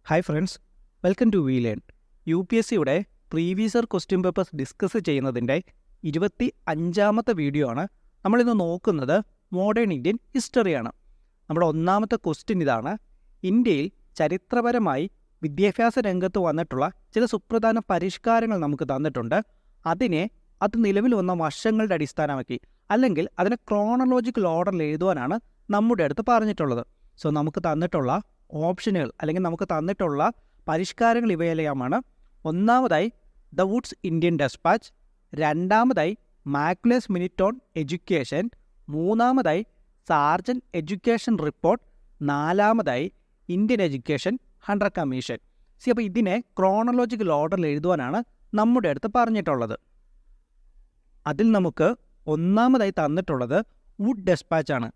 Hi friends, welcome to we learn. UPSCയുടെ previous year question papers discuss ചെയ്യുന്നതിൻ്റെ 25ാമത്തെ video ആണ്. നമ്മളിന്ന് നോക്കുന്നത് മോഡേൺ ഇന്ത്യൻ ഹിസ്റ്ററിയാണ്. നമ്മുടെ ഒന്നാമത്തെ ക്വസ്റ്റ്യൻ ഇതാണ്: ഇന്ത്യയിൽ ചരിത്രപരമായി വിദ്യാഭ്യാസ രംഗത്ത് വന്നിട്ടുള്ള ചില സുപ്രധാന പരിഷ്കാരങ്ങൾ നമുക്ക് തന്നിട്ടുണ്ട്. അത് നിലവിൽ വന്ന വർഷങ്ങളുടെ അടിസ്ഥാനമാക്കി അല്ലെങ്കിൽ അതിനെ ക്രോണോളജിക്കൽ ഓർഡറിൽ എഴുതുവാനാണ് നമ്മുടെ അടുത്ത് പറഞ്ഞിട്ടുള്ളത്. സോ നമുക്ക് തന്നിട്ടുള്ള ഓപ്ഷനുകൾ അല്ലെങ്കിൽ നമുക്ക് തന്നിട്ടുള്ള പരിഷ്കാരങ്ങൾ ഇവയെല്ലാമാണ്. ഒന്നാമതായി ദ വുഡ്സ് ഇന്ത്യൻ ഡെസ്പാച്ച്, രണ്ടാമതായി മാക്കുലസ് മിനിറ്റ് ഓൺ എഡ്യൂക്കേഷൻ, മൂന്നാമതായി സാർജൻ എഡ്യൂക്കേഷൻ റിപ്പോർട്ട്, നാലാമതായി ഇന്ത്യൻ എഡ്യൂക്കേഷൻ ഹണ്ടർ കമ്മീഷൻ. അപ്പോൾ ഇതിനെ ക്രോണോളജിക്കൽ ഓർഡറിൽ എഴുതുവാനാണ് നമ്മുടെ അടുത്ത് പറഞ്ഞിട്ടുള്ളത്. അതിൽ നമുക്ക് ഒന്നാമതായി തന്നിട്ടുള്ളത് വുഡ് ഡെസ്പാച്ച് ആണ്.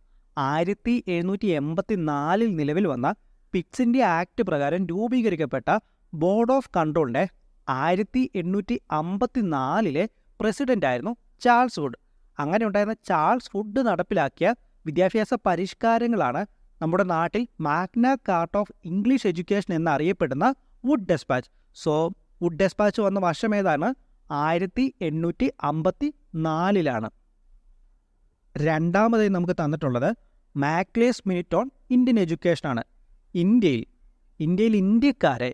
1784 നിലവിൽ വന്ന പിറ്റ്സ് ഇന്ത്യ ആക്ട് പ്രകാരം രൂപീകരിക്കപ്പെട്ട ബോർഡ് ഓഫ് കൺട്രോളിൻ്റെ 1854 പ്രസിഡൻ്റായിരുന്നു ചാൾസ് വുഡ്. അങ്ങനെ ഉണ്ടായിരുന്ന ചാൾസ് വുഡ് നടപ്പിലാക്കിയ വിദ്യാഭ്യാസ പരിഷ്കാരങ്ങളാണ് നമ്മുടെ നാട്ടിൽ Magna Carta of English education എന്നറിയപ്പെടുന്ന Wood despatch. So Wood despatch വന്ന വർഷം ഏതാണ്? 1854. രണ്ടാമതായി നമുക്ക് തന്നിട്ടുള്ളത് മാക്കുലസ് മിനിറ്റ് ഓൺ ഇന്ത്യൻ എഡ്യൂക്കേഷനാണ്. ഇന്ത്യയിൽ ഇന്ത്യക്കാരെ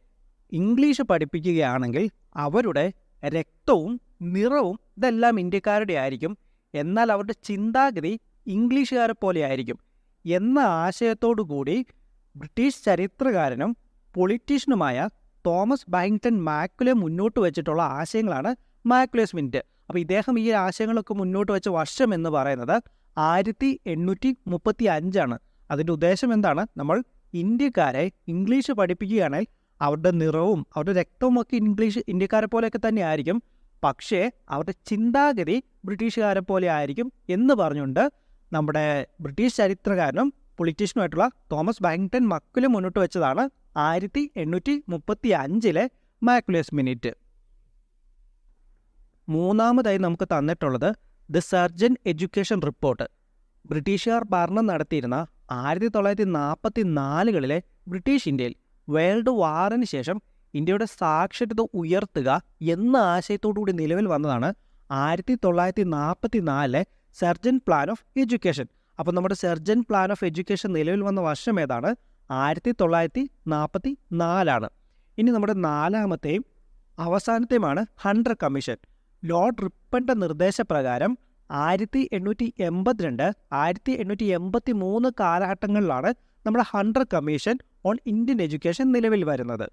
ഇംഗ്ലീഷ് പഠിപ്പിക്കുകയാണെങ്കിൽ അവരുടെ രക്തവും നിറവും ഇതെല്ലാം ഇന്ത്യക്കാരുടെ ആയിരിക്കും, എന്നാൽ അവരുടെ ചിന്താഗതി ഇംഗ്ലീഷുകാരെ പോലെ ആയിരിക്കും എന്ന ആശയത്തോടു കൂടി ബ്രിട്ടീഷ് ചരിത്രകാരനും പൊളിറ്റീഷ്യനുമായ തോമസ് ബാരിങ്ടൺ മാക്കുലെ മുന്നോട്ട് വെച്ചിട്ടുള്ള ആശയങ്ങളാണ് മാക്കുലസ് മിനിറ്റ്. അപ്പോൾ ഇദ്ദേഹം ഈ ആശയങ്ങളൊക്കെ മുന്നോട്ട് വെച്ച വർഷം എന്ന് പറയുന്നത് 1835. അതിൻ്റെ ഉദ്ദേശം എന്താണ്? നമ്മൾ ഇന്ത്യക്കാരെ ഇംഗ്ലീഷ് പഠിപ്പിക്കുകയാണെങ്കിൽ അവരുടെ നിറവും അവരുടെ രക്തവും ഒക്കെ ഇന്ത്യക്കാരെ പോലെയൊക്കെ തന്നെ ആയിരിക്കും, പക്ഷേ അവരുടെ ചിന്താഗതി ബ്രിട്ടീഷുകാരെ പോലെ ആയിരിക്കും എന്ന് പറഞ്ഞുകൊണ്ട് നമ്മുടെ ബ്രിട്ടീഷ് ചരിത്രകാരനും പൊളിറ്റീഷ്യനുമായിട്ടുള്ള തോമസ് ബാരിങ്ടൺ മാക്കുലെ മുന്നോട്ട് വെച്ചതാണ് 1835 മാക്കുലസ് മിനിറ്റ്. മൂന്നാമതായി നമുക്ക് തന്നിട്ടുള്ളത് ദ സർജൻ എഡ്യൂക്കേഷൻ റിപ്പോർട്ട്. ബ്രിട്ടീഷുകാർ ഭരണം നടത്തിയിരുന്ന 1944 ബ്രിട്ടീഷ് ഇന്ത്യയിൽ വേൾഡ് വാറിന് ശേഷം ഇന്ത്യയുടെ സാക്ഷരത ഉയർത്തുക എന്ന ആശയത്തോടുകൂടി നിലവിൽ വന്നതാണ് 1944 സർജൻ പ്ലാൻ ഓഫ് എഡ്യൂക്കേഷൻ. അപ്പോൾ നമ്മുടെ സർജൻ പ്ലാൻ ഓഫ് എഡ്യൂക്കേഷൻ നിലവിൽ വന്ന വർഷം ഏതാണ്? 1944. ഇനി നമ്മുടെ നാലാമത്തെയും അവസാനത്തെയുമാണ് ഹണ്ടർ കമ്മീഷൻ. ലോർഡ് റിപ്പന്റെ നിർദ്ദേശപ്രകാരം 1882, 1883 കാലഘട്ടങ്ങളിലാണ് നമ്മുടെ Hunter commission on Indian education നിലവിൽ വരുന്നത്.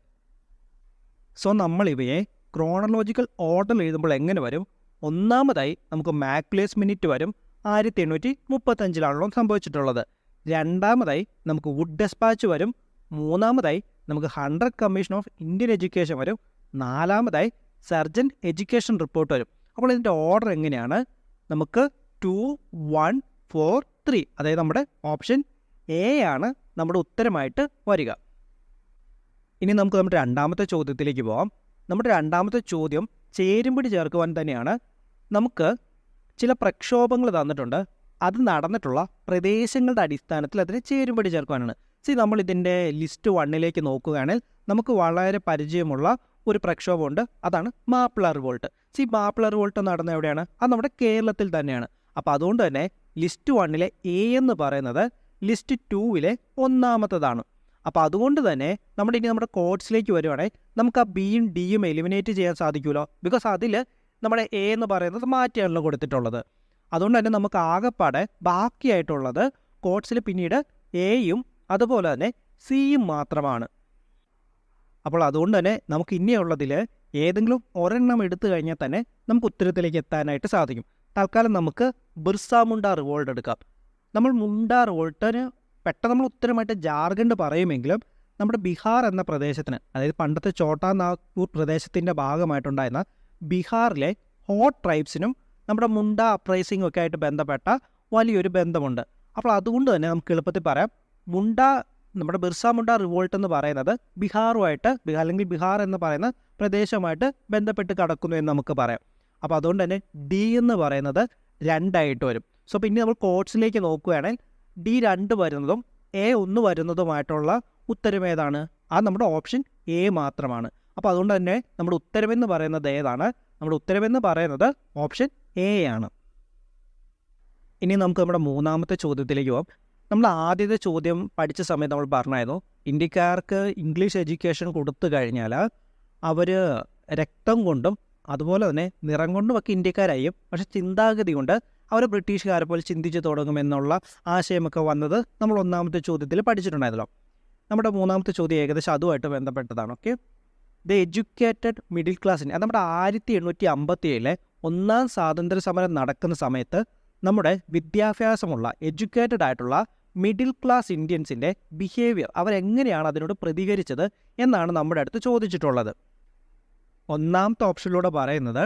സോ നമ്മളിവയെ ക്രോണോളജിക്കൽ ഓർഡറിൽ എഴുതുമ്പോൾ എങ്ങനെ വരും? ഒന്നാമതായി നമുക്ക് മാക്കുലസ് മിനിറ്റ് വരും, 1835 സംഭവിച്ചിട്ടുള്ളത്. രണ്ടാമതായി നമുക്ക് വുഡ് ഡെസ്പാച്ച് വരും. മൂന്നാമതായി നമുക്ക് Hunter commission of Indian education വരും. നാലാമതായി സർജൻ എഡ്യൂക്കേഷൻ റിപ്പോർട്ട് വരും. അപ്പോൾ ഇതിൻ്റെ ഓർഡർ എങ്ങനെയാണ്? നമുക്ക് 2, 1, 4, 3, അതായത് നമ്മുടെ ഓപ്ഷൻ എ ആണ് നമ്മുടെ ഉത്തരമായിട്ട് വരിക. ഇനി നമുക്ക് നമ്മുടെ രണ്ടാമത്തെ ചോദ്യത്തിലേക്ക് പോകാം. നമ്മുടെ രണ്ടാമത്തെ ചോദ്യം ചേരുംപടി ചേർക്കുവാൻ തന്നെയാണ്. നമുക്ക് ചില പ്രക്ഷോഭങ്ങൾ തന്നിട്ടുണ്ട്, അത് നടന്നിട്ടുള്ള പ്രദേശങ്ങളുടെ അടിസ്ഥാനത്തിൽ അതിന് ചേരുംപടി ചേർക്കുവാനാണ്. നമ്മൾ ഇതിൻ്റെ ലിസ്റ്റ് 1 നോക്കുകയാണെങ്കിൽ നമുക്ക് വളരെ പരിചയമുള്ള ഒരു പ്രക്ഷോഭമുണ്ട്, അതാണ് മാപ്പിള റിവോൾട്ട്. മാപ്പിള റിവോൾട്ട് നടന്ന എവിടെയാണ്? അത് നമ്മുടെ കേരളത്തിൽ തന്നെയാണ്. അപ്പോൾ അതുകൊണ്ട് തന്നെ ലിസ്റ്റ് 1 എ എന്ന് പറയുന്നത് ലിസ്റ്റ് 2 ഒന്നാമത്തതാണ്. അപ്പോൾ അതുകൊണ്ട് തന്നെ നമ്മുടെ കോഡ്സിലേക്ക് വരുവാണെങ്കിൽ നമുക്ക് ആ ബിയും ഡിയും എലിമിനേറ്റ് ചെയ്യാൻ സാധിക്കുമല്ലോ, ബിക്കോസ് അതിൽ നമ്മുടെ എ എന്ന് പറയുന്നത് മാറ്റിയാണല്ലോ കൊടുത്തിട്ടുള്ളത്. അതുകൊണ്ട് തന്നെ നമുക്ക് ആകെപ്പാടെ ബാക്കിയായിട്ടുള്ളത് കോഡ്സിൽ പിന്നീട് എയും അതുപോലെ തന്നെ സിയും മാത്രമാണ്. അപ്പോൾ അതുകൊണ്ട് തന്നെ നമുക്ക് ഇനിയുള്ളതിൽ ഏതെങ്കിലും ഒരെണ്ണം എടുത്തു കഴിഞ്ഞാൽ തന്നെ നമുക്ക് ഉത്തരത്തിലേക്ക് എത്താനായിട്ട് സാധിക്കും. തൽക്കാലം നമുക്ക് ബിർസ മുണ്ട റിവോൾട്ട് എടുക്കാം. നമ്മൾ മുണ്ട റിവോൾട്ടിന് പെട്ടെന്ന് നമ്മൾ ഉത്തരമായിട്ട് ജാർഖണ്ഡ് പറയുമെങ്കിലും നമ്മുടെ ബീഹാർ എന്ന പ്രദേശത്തിന്, അതായത് പണ്ടത്തെ ചോട്ടാ നാഗ്പൂർ പ്രദേശത്തിൻ്റെ ഭാഗമായിട്ടുണ്ടായിരുന്ന ബീഹാറിലെ ഹോട്ട് ട്രൈബ്സിനും നമ്മുടെ മുണ്ട അപ്രൈസിംഗും ഒക്കെ ആയിട്ട് ബന്ധപ്പെട്ട വലിയൊരു ബന്ധമുണ്ട്. അപ്പോൾ അതുകൊണ്ട് തന്നെ നമുക്ക് എളുപ്പത്തിൽ പറയാം, നമ്മുടെ ബിർസ മുണ്ട റിവോൾട്ട് എന്ന് പറയുന്നത് ബീഹാറുമായിട്ട് അല്ലെങ്കിൽ ബീഹാർ എന്ന് പറയുന്ന പ്രദേശമായിട്ട് ബന്ധപ്പെട്ട് കിടക്കുന്നു എന്ന് നമുക്ക് പറയാം. അപ്പോൾ അതുകൊണ്ട് തന്നെ ഡി എന്ന് പറയുന്നത് 2 വരും. സോ പിന്നെ നമ്മൾ കോഡ്സിലേക്ക് നോക്കുകയാണെങ്കിൽ D2 വരുന്നതും A1 വരുന്നതുമായിട്ടുള്ള ഉത്തരം ഏതാണ്? അത് നമ്മുടെ ഓപ്ഷൻ എ മാത്രമാണ്. അപ്പോൾ അതുകൊണ്ട് തന്നെ നമ്മുടെ ഉത്തരമെന്ന് പറയുന്നത് ഏതാണ്? നമ്മുടെ ഉത്തരമെന്ന് പറയുന്നത് ഓപ്ഷൻ എ ആണ്. ഇനി നമുക്ക് നമ്മുടെ മൂന്നാമത്തെ ചോദ്യത്തിലേക്ക് പോകാം. നമ്മൾ ആദ്യത്തെ ചോദ്യം പഠിച്ച സമയത്ത് നമ്മൾ പറഞ്ഞായിരുന്നു, ഇന്ത്യക്കാർക്ക് ഇംഗ്ലീഷ് എഡ്യൂക്കേഷൻ കൊടുത്തു കഴിഞ്ഞാൽ അവർ രക്തം കൊണ്ടും അതുപോലെ തന്നെ നിറം കൊണ്ടുമൊക്കെ ഇന്ത്യക്കാരായും, പക്ഷേ ചിന്താഗതി കൊണ്ട് അവർ ബ്രിട്ടീഷുകാരെ പോലെ ചിന്തിച്ച് തുടങ്ങുമെന്നുള്ള ആശയമൊക്കെ വന്നത് നമ്മൾ ഒന്നാമത്തെ ചോദ്യത്തിൽ പഠിച്ചിട്ടുണ്ടായിരുന്നല്ലോ. നമ്മുടെ മൂന്നാമത്തെ ചോദ്യം ഏകദേശം അതുമായിട്ട് ബന്ധപ്പെട്ടതാണ്. ഓക്കെ, ദ എഡ്യൂക്കേറ്റഡ് മിഡിൽ ക്ലാസ്സിന്, അത് നമ്മുടെ 1857 ഒന്നാം സ്വാതന്ത്ര്യ സമരം നടക്കുന്ന സമയത്ത് നമ്മുടെ വിദ്യാഭ്യാസമുള്ള എഡ്യൂക്കേറ്റഡ് ആയിട്ടുള്ള മിഡിൽ ക്ലാസ് ഇന്ത്യൻസിൻ്റെ ബിഹേവിയർ, അവരെങ്ങനെയാണ് അതിനോട് പ്രതികരിച്ചത് എന്നാണ് നമ്മുടെ അടുത്ത് ചോദിച്ചിട്ടുള്ളത്. ഒന്നാമത്തെ ഓപ്ഷനിലൂടെ പറയുന്നത്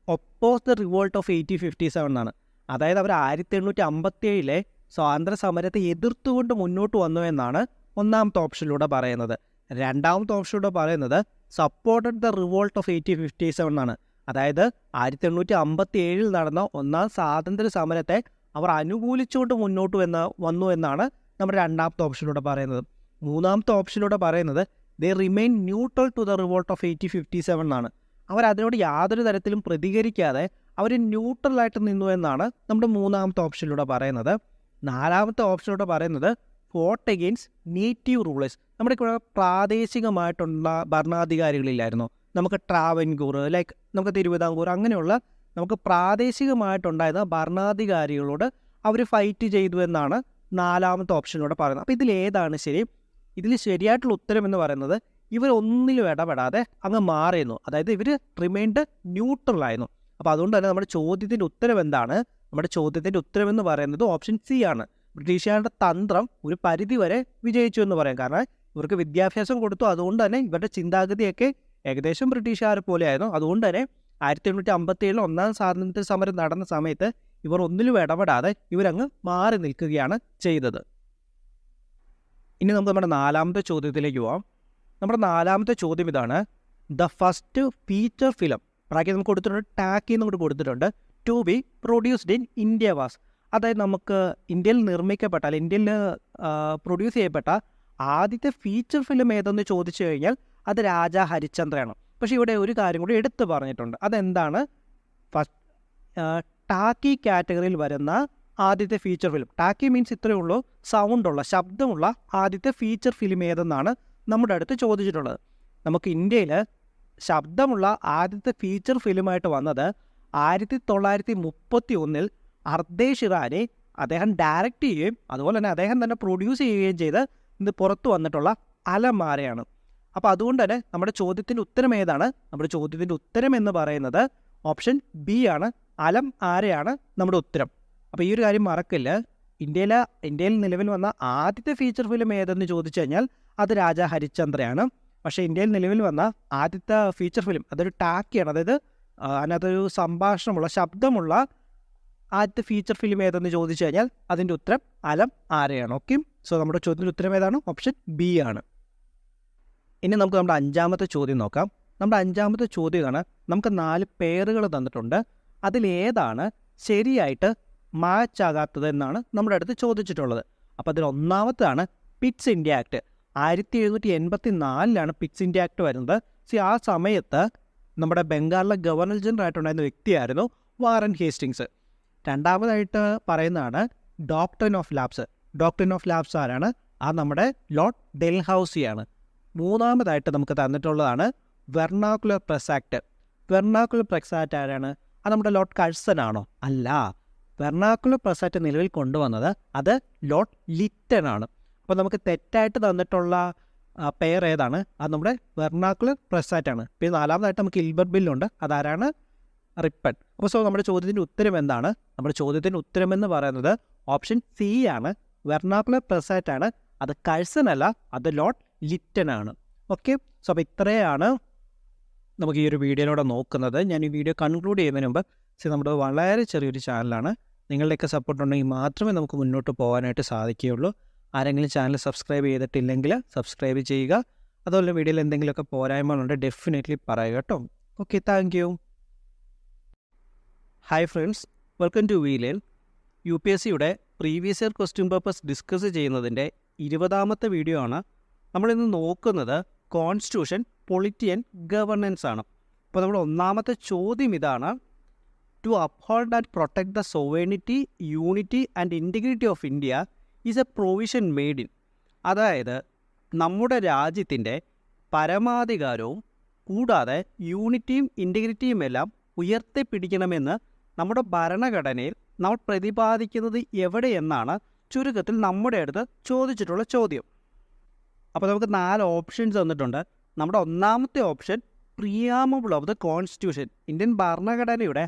ഒപ്പോസ് ദ റിവോൾട്ട് ഓഫ് 1857 എന്നാണ്. അതായത് അവർ 1857 സ്വാതന്ത്ര്യ സമരത്തെ എതിർത്തുകൊണ്ട് മുന്നോട്ട് വന്നു എന്നാണ് ഒന്നാമത്തെ ഓപ്ഷനിലൂടെ പറയുന്നത്. രണ്ടാമത്തെ ഓപ്ഷനിലൂടെ പറയുന്നത് സപ്പോർട്ടഡ് ദ റിവോൾട്ട് ഓഫ് 1857 എന്നാണ്. അതായത് 1857 നടന്ന ഒന്നാം സ്വാതന്ത്ര്യ സമരത്തെ അവർ അനുകൂലിച്ചുകൊണ്ട് മുന്നോട്ട് വന്നു എന്നാണ് നമ്മുടെ രണ്ടാമത്തെ ഓപ്ഷനിലൂടെ പറയുന്നത്. മൂന്നാമത്തെ ഓപ്ഷനിലൂടെ പറയുന്നത് they remain neutral to the revolt of 1857 എന്നാണ്. അവരതിനോട് യാതൊരു തരത്തിലും പ്രതികരിക്കാതെ അവർ ന്യൂട്രലായിട്ട് നിന്നു എന്നാണ് നമ്മുടെ മൂന്നാമത്തെ ഓപ്ഷനിലൂടെ പറയുന്നത്. നാലാമത്തെ ഓപ്ഷനിലൂടെ പറയുന്നത് ഫോട്ട് എഗെയിൻസ്റ്റ് നേറ്റീവ് റൂളേഴ്സ്. നമ്മുടെ ഇവിടെ പ്രാദേശികമായിട്ടുള്ള ഭരണാധികാരികളില്ലായിരുന്നു. നമുക്ക് ട്രാവൻകൂർ, ലൈക്ക് നമുക്ക് തിരുവിതാംകൂർ, അങ്ങനെയുള്ള നമുക്ക് പ്രാദേശികമായിട്ടുണ്ടായിരുന്ന ഭരണാധികാരികളോട് അവർ ഫൈറ്റ് ചെയ്തു എന്നാണ് നാലാമത്തെ ഓപ്ഷനിലൂടെ പറയുന്നത്. അപ്പോൾ ഇതിലേതാണ് ശരി? ഇതിൽ ശരിയായിട്ടുള്ള ഉത്തരം എന്ന് പറയുന്നത് ഇവർ ഒന്നിലും ഇടപെടാതെ അങ്ങ് മാറിയിരുന്നു. അതായത് ഇവർ റിമൈൻഡ് ന്യൂട്രലായിരുന്നു. അപ്പോൾ അതുകൊണ്ട് തന്നെ നമ്മുടെ ചോദ്യത്തിൻ്റെ ഉത്തരം എന്താണ്? നമ്മുടെ ചോദ്യത്തിൻ്റെ ഉത്തരം എന്ന് പറയുന്നത് ഓപ്ഷൻ സി ആണ്. ബ്രിട്ടീഷുകാരുടെ തന്ത്രം ഒരു പരിധിവരെ വിജയിച്ചു എന്ന് പറയാം. കാരണം ഇവർക്ക് വിദ്യാഭ്യാസം കൊടുത്തു, അതുകൊണ്ട് തന്നെ ഇവരുടെ ചിന്താഗതിയൊക്കെ ഏകദേശം ബ്രിട്ടീഷുകാരെ പോലെയായിരുന്നു. അതുകൊണ്ട് തന്നെ 1857 ഒന്നാം സ്വാതന്ത്ര്യ സമരം നടന്ന സമയത്ത് ഇവർ ഒന്നിലും ഇടപെടാതെ ഇവരങ്ങ് മാറി നിൽക്കുകയാണ് ചെയ്തത്. ഇനി നമുക്ക് നമ്മുടെ നാലാമത്തെ ചോദ്യത്തിലേക്ക് പോവാം. നമ്മുടെ നാലാമത്തെ ചോദ്യം ഇതാണ്, the first feature film bracket നമുക്ക് കൊടുത്തിട്ടുണ്ട്, ടാക്കി നമുക്ക് കൊടുത്തിട്ടുണ്ട്, to be produced in India was. അതായത് നമുക്ക് ഇന്ത്യയിൽ നിർമ്മിക്കപ്പെട്ട അല്ലെങ്കിൽ ഇന്ത്യയിൽ പ്രൊഡ്യൂസ് ചെയ്യപ്പെട്ട ആദ്യത്തെ ഫീച്ചർ ഫിലിം ഏതെന്ന് ചോദിച്ചു കഴിഞ്ഞാൽ അത് രാജാ ഹരിശ്ചന്ദ്രയാണ്. പക്ഷേ ഇവിടെ ഒരു കാര്യം കൂടി എടുത്തു പറഞ്ഞിട്ടുണ്ട്. അതെന്താണ്? ഫസ്റ്റ് ടാക്കി കാറ്റഗറിയിൽ വരുന്ന ആദ്യത്തെ ഫീച്ചർ ഫിലിം. ടാക്കി മീൻസ് ഇത്രയേ ഉള്ളൂ, സൗണ്ടുള്ള, ശബ്ദമുള്ള ആദ്യത്തെ ഫീച്ചർ ഫിലിം ഏതെന്നാണ് നമ്മുടെ അടുത്ത് ചോദിച്ചിട്ടുള്ളത്. നമുക്ക് ഇന്ത്യയിൽ ശബ്ദമുള്ള ആദ്യത്തെ ഫീച്ചർ ഫിലിമായിട്ട് വന്നത് 1931 അർദേശ് ഇറാനി അദ്ദേഹം ഡയറക്റ്റ് ചെയ്യുകയും അതുപോലെ തന്നെ അദ്ദേഹം തന്നെ പ്രൊഡ്യൂസ് ചെയ്യുകയും ചെയ്ത് ഇത് പുറത്തു വന്നിട്ടുള്ള അലമാരയാണ്. അപ്പോൾ അതുകൊണ്ട് തന്നെ നമ്മുടെ ചോദ്യത്തിൻ്റെ ഉത്തരം ഏതാണ്? നമ്മുടെ ചോദ്യത്തിൻ്റെ ഉത്തരം എന്ന് പറയുന്നത് ഓപ്ഷൻ ബി ആണ്. അലം ആരയാണ് നമ്മുടെ ഉത്തരം. അപ്പോൾ ഈ ഒരു കാര്യം മറക്കില്ല. ഇന്ത്യയിൽ നിലവിൽ വന്ന ആദ്യത്തെ ഫീച്ചർ ഫിലിം ഏതെന്ന് ചോദിച്ചു കഴിഞ്ഞാൽ അത് രാജാ ഹരിശ്ചന്ദ്രയാണ്. പക്ഷേ ഇന്ത്യയിൽ നിലവിൽ വന്ന ആദ്യത്തെ ഫീച്ചർ ഫിലിം അതൊരു ടാക്കിയാണ്. അതായത് അതിനകത്തൊരു സംഭാഷണമുള്ള, ശബ്ദമുള്ള ആദ്യത്തെ ഫീച്ചർ ഫിലിം ഏതെന്ന് ചോദിച്ചു കഴിഞ്ഞാൽ അതിൻ്റെ ഉത്തരം അലം ആരെയാണ്. ഓക്കെ, സോ നമ്മുടെ ചോദ്യത്തിൻ്റെ ഉത്തരം ഏതാണ്? ഓപ്ഷൻ ബി ആണ്. ഇനി നമുക്ക് നമ്മുടെ അഞ്ചാമത്തെ ചോദ്യം നോക്കാം. നമ്മുടെ അഞ്ചാമത്തെ ചോദ്യമാണ്, നമുക്ക് 4 പേരുകൾ തന്നിട്ടുണ്ട്, അതിലേതാണ് ശരിയായിട്ട് മാച്ച് ആകാത്തത് എന്നാണ് നമ്മുടെ അടുത്ത് ചോദിച്ചിട്ടുള്ളത്. അപ്പോൾ അതിൽ ഒന്നാമത്താണ് Pitt's India act. 1784 Pitt's India act വരുന്നത്. ആ സമയത്ത് നമ്മുടെ ബംഗാളിലെ ഗവർണർ ജനറൽ ആയിട്ടുണ്ടായിരുന്ന വ്യക്തിയായിരുന്നു വാറൻ ഹേസ്റ്റിങ്സ്. രണ്ടാമതായിട്ട് പറയുന്നതാണ് doctrine of lapse. Doctrine of lapse ആരാണ്? അത് നമ്മുടെ ലോർഡ് ഡെൽഹൌസിയാണ്. മൂന്നാമതായിട്ട് നമുക്ക് തന്നിട്ടുള്ളതാണ് vernacular press act. Vernacular press act ആരാണ്? അത് നമ്മുടെ ലോർഡ് കഴ്സൺ ആണോ? അല്ല. വെർണാക്കുലർ പ്രസ് ആക്ട് നിലവിൽ കൊണ്ടുവന്നത് അത് ലോർഡ് ലിറ്റൺ ആണ്. അപ്പോൾ നമുക്ക് തെറ്റായിട്ട് തന്നിട്ടുള്ള പെയർ ഏതാണ്? അത് നമ്മുടെ വെർണാക്കുലർ പ്രസ് ആക്ട് ആണ്. പിന്നെ നാലാമതായിട്ട് നമുക്ക് ഇൽബർട്ട് ബില്ലുണ്ട്, അതാരാണ്? റിപ്പൺ. അപ്പോൾ സോ നമ്മുടെ ചോദ്യത്തിൻ്റെ ഉത്തരം എന്താണ്? നമ്മുടെ ചോദ്യത്തിൻ്റെ ഉത്തരം എന്ന് പറയുന്നത് ഓപ്ഷൻ സി ആണ്. വെർണാക്കുലർ പ്രസ് ആക്ട് ആണ്. അത് കഴ്സൺ അല്ല, അത് ലോർഡ് ലിറ്റൺ ആണ്. ഓക്കെ, സോ അപ്പോൾ ഇത്രയാണ് നമുക്ക് ഈ ഒരു വീഡിയോയിലൂടെ നോക്കുന്നത്. ഞാൻ ഈ വീഡിയോ കൺക്ലൂഡ് ചെയ്യുന്നതിന് മുമ്പ് നമ്മുടെ വളരെ ചെറിയൊരു ചാനലാണ്, നിങ്ങളുടെയൊക്കെ സപ്പോർട്ട് ഉണ്ടെങ്കിൽ മാത്രമേ നമുക്ക് മുന്നോട്ട് പോകാനായിട്ട് സാധിക്കുകയുള്ളൂ. ആരെങ്കിലും ചാനൽ സബ്സ്ക്രൈബ് ചെയ്തിട്ടില്ലെങ്കിൽ സബ്സ്ക്രൈബ് ചെയ്യുക. അതുപോലെ വീഡിയോയിൽ എന്തെങ്കിലുമൊക്കെ പോരായ്മകളുണ്ട് ഡെഫിനറ്റ്ലി പറയുക കേട്ടോ. Okay, thank you. Hi friends, welcome to we learn. UPSCയുടെ previous year question papers discuss ചെയ്യുന്നതിൻ്റെ 20ാമത്തെ വീഡിയോ ആണ് നമ്മളിന്ന് നോക്കുന്നത് കോൺസ്റ്റിറ്റ്യൂഷൻ, പൊളിറ്റി ആൻഡ് ഗവർണൻസ് ആണ്. അപ്പോൾ നമ്മുടെ ഒന്നാമത്തെ ചോദ്യം ഇതാണ്: to uphold and protect the sovereignty, unity and integrity of India is a provision made in. അതായത് നമ്മുടെ രാജ്യത്തിൻ്റെ പരമാധികാരവും കൂടാതെ യൂണിറ്റിയും ഇൻറ്റഗ്രിറ്റിയും എല്ലാം ഉയർത്തിപ്പിടിക്കണമെന്ന് നമ്മുടെ ഭരണഘടനയിൽ നമ്മൾ പ്രതിപാദിക്കുന്നത് എവിടെയെന്നാണ് ചുരുക്കത്തിൽ നമ്മുടെ അടുത്ത് ചോദിച്ചിട്ടുള്ള ചോദ്യം. അപ്പോൾ നമുക്ക് 4 ഓപ്ഷൻസ് തന്നിട്ടുണ്ട്. നമ്മുടെ ഒന്നാമത്തെ option preamble of the constitution, Indian ഭരണഘടനയുടെ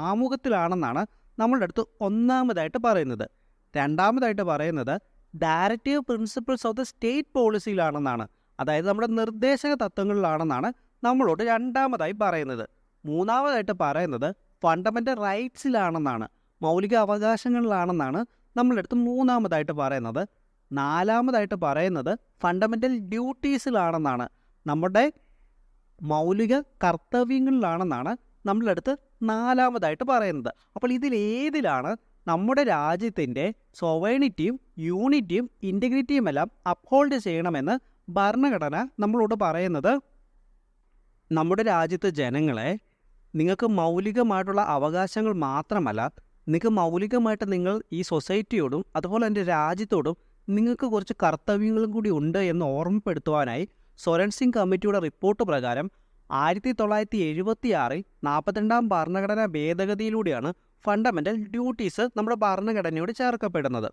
ആമുഖത്തിലാണെന്നാണ് നമ്മളുടെ അടുത്ത് ഒന്നാമതായിട്ട് പറയുന്നത്. രണ്ടാമതായിട്ട് പറയുന്നത് directive principles of the state പോളിസിയിലാണെന്നാണ്, അതായത് നമ്മുടെ നിർദ്ദേശക തത്വങ്ങളിലാണെന്നാണ് നമ്മളോട് രണ്ടാമതായി പറയുന്നത്. മൂന്നാമതായിട്ട് പറയുന്നത് ഫണ്ടമെൻ്റൽ റൈറ്റ്സിലാണെന്നാണ്, മൗലിക അവകാശങ്ങളിലാണെന്നാണ് നമ്മളുടെ അടുത്ത് മൂന്നാമതായിട്ട് പറയുന്നത്. നാലാമതായിട്ട് പറയുന്നത് ഫണ്ടമെൻ്റൽ ഡ്യൂട്ടീസിലാണെന്നാണ്, നമ്മുടെ മൗലിക കർത്തവ്യങ്ങളിലാണെന്നാണ് നമ്മളുടെ അടുത്ത് നാലാമതായിട്ട് പറയുന്നത്. അപ്പോൾ ഇതിലേതിലാണ് നമ്മുടെ രാജ്യത്തിൻ്റെ സോവേണിറ്റിയും യൂണിറ്റിയും ഇൻറ്റഗ്രിറ്റിയും എല്ലാം അപ്ഹോൾഡ് ചെയ്യണമെന്ന് ഭരണഘടന നമ്മളോട് പറയുന്നത്? നമ്മുടെ രാജ്യത്തെ ജനങ്ങളെ നിങ്ങൾക്ക് മൗലികമായിട്ടുള്ള അവകാശങ്ങൾ മാത്രമല്ല, നിങ്ങൾക്ക് മൗലികമായിട്ട് നിങ്ങൾ ഈ സൊസൈറ്റിയോടും അതുപോലെ എൻ്റെ രാജ്യത്തോടും നിങ്ങൾക്ക് കുറച്ച് കർത്തവ്യങ്ങളും കൂടി ഉണ്ട് എന്ന് ഓർമ്മപ്പെടുത്തുവാനായി സൊരൻ സിംഗ് കമ്മിറ്റിയുടെ റിപ്പോർട്ട് പ്രകാരം 1976 42-ാം ഭരണഘടനാ ഭേദഗതിയിലൂടെയാണ് ഫണ്ടമെൻ്റൽ ഡ്യൂട്ടീസ് നമ്മുടെ ഭരണഘടനയോട് ചേർക്കപ്പെടുന്നത്.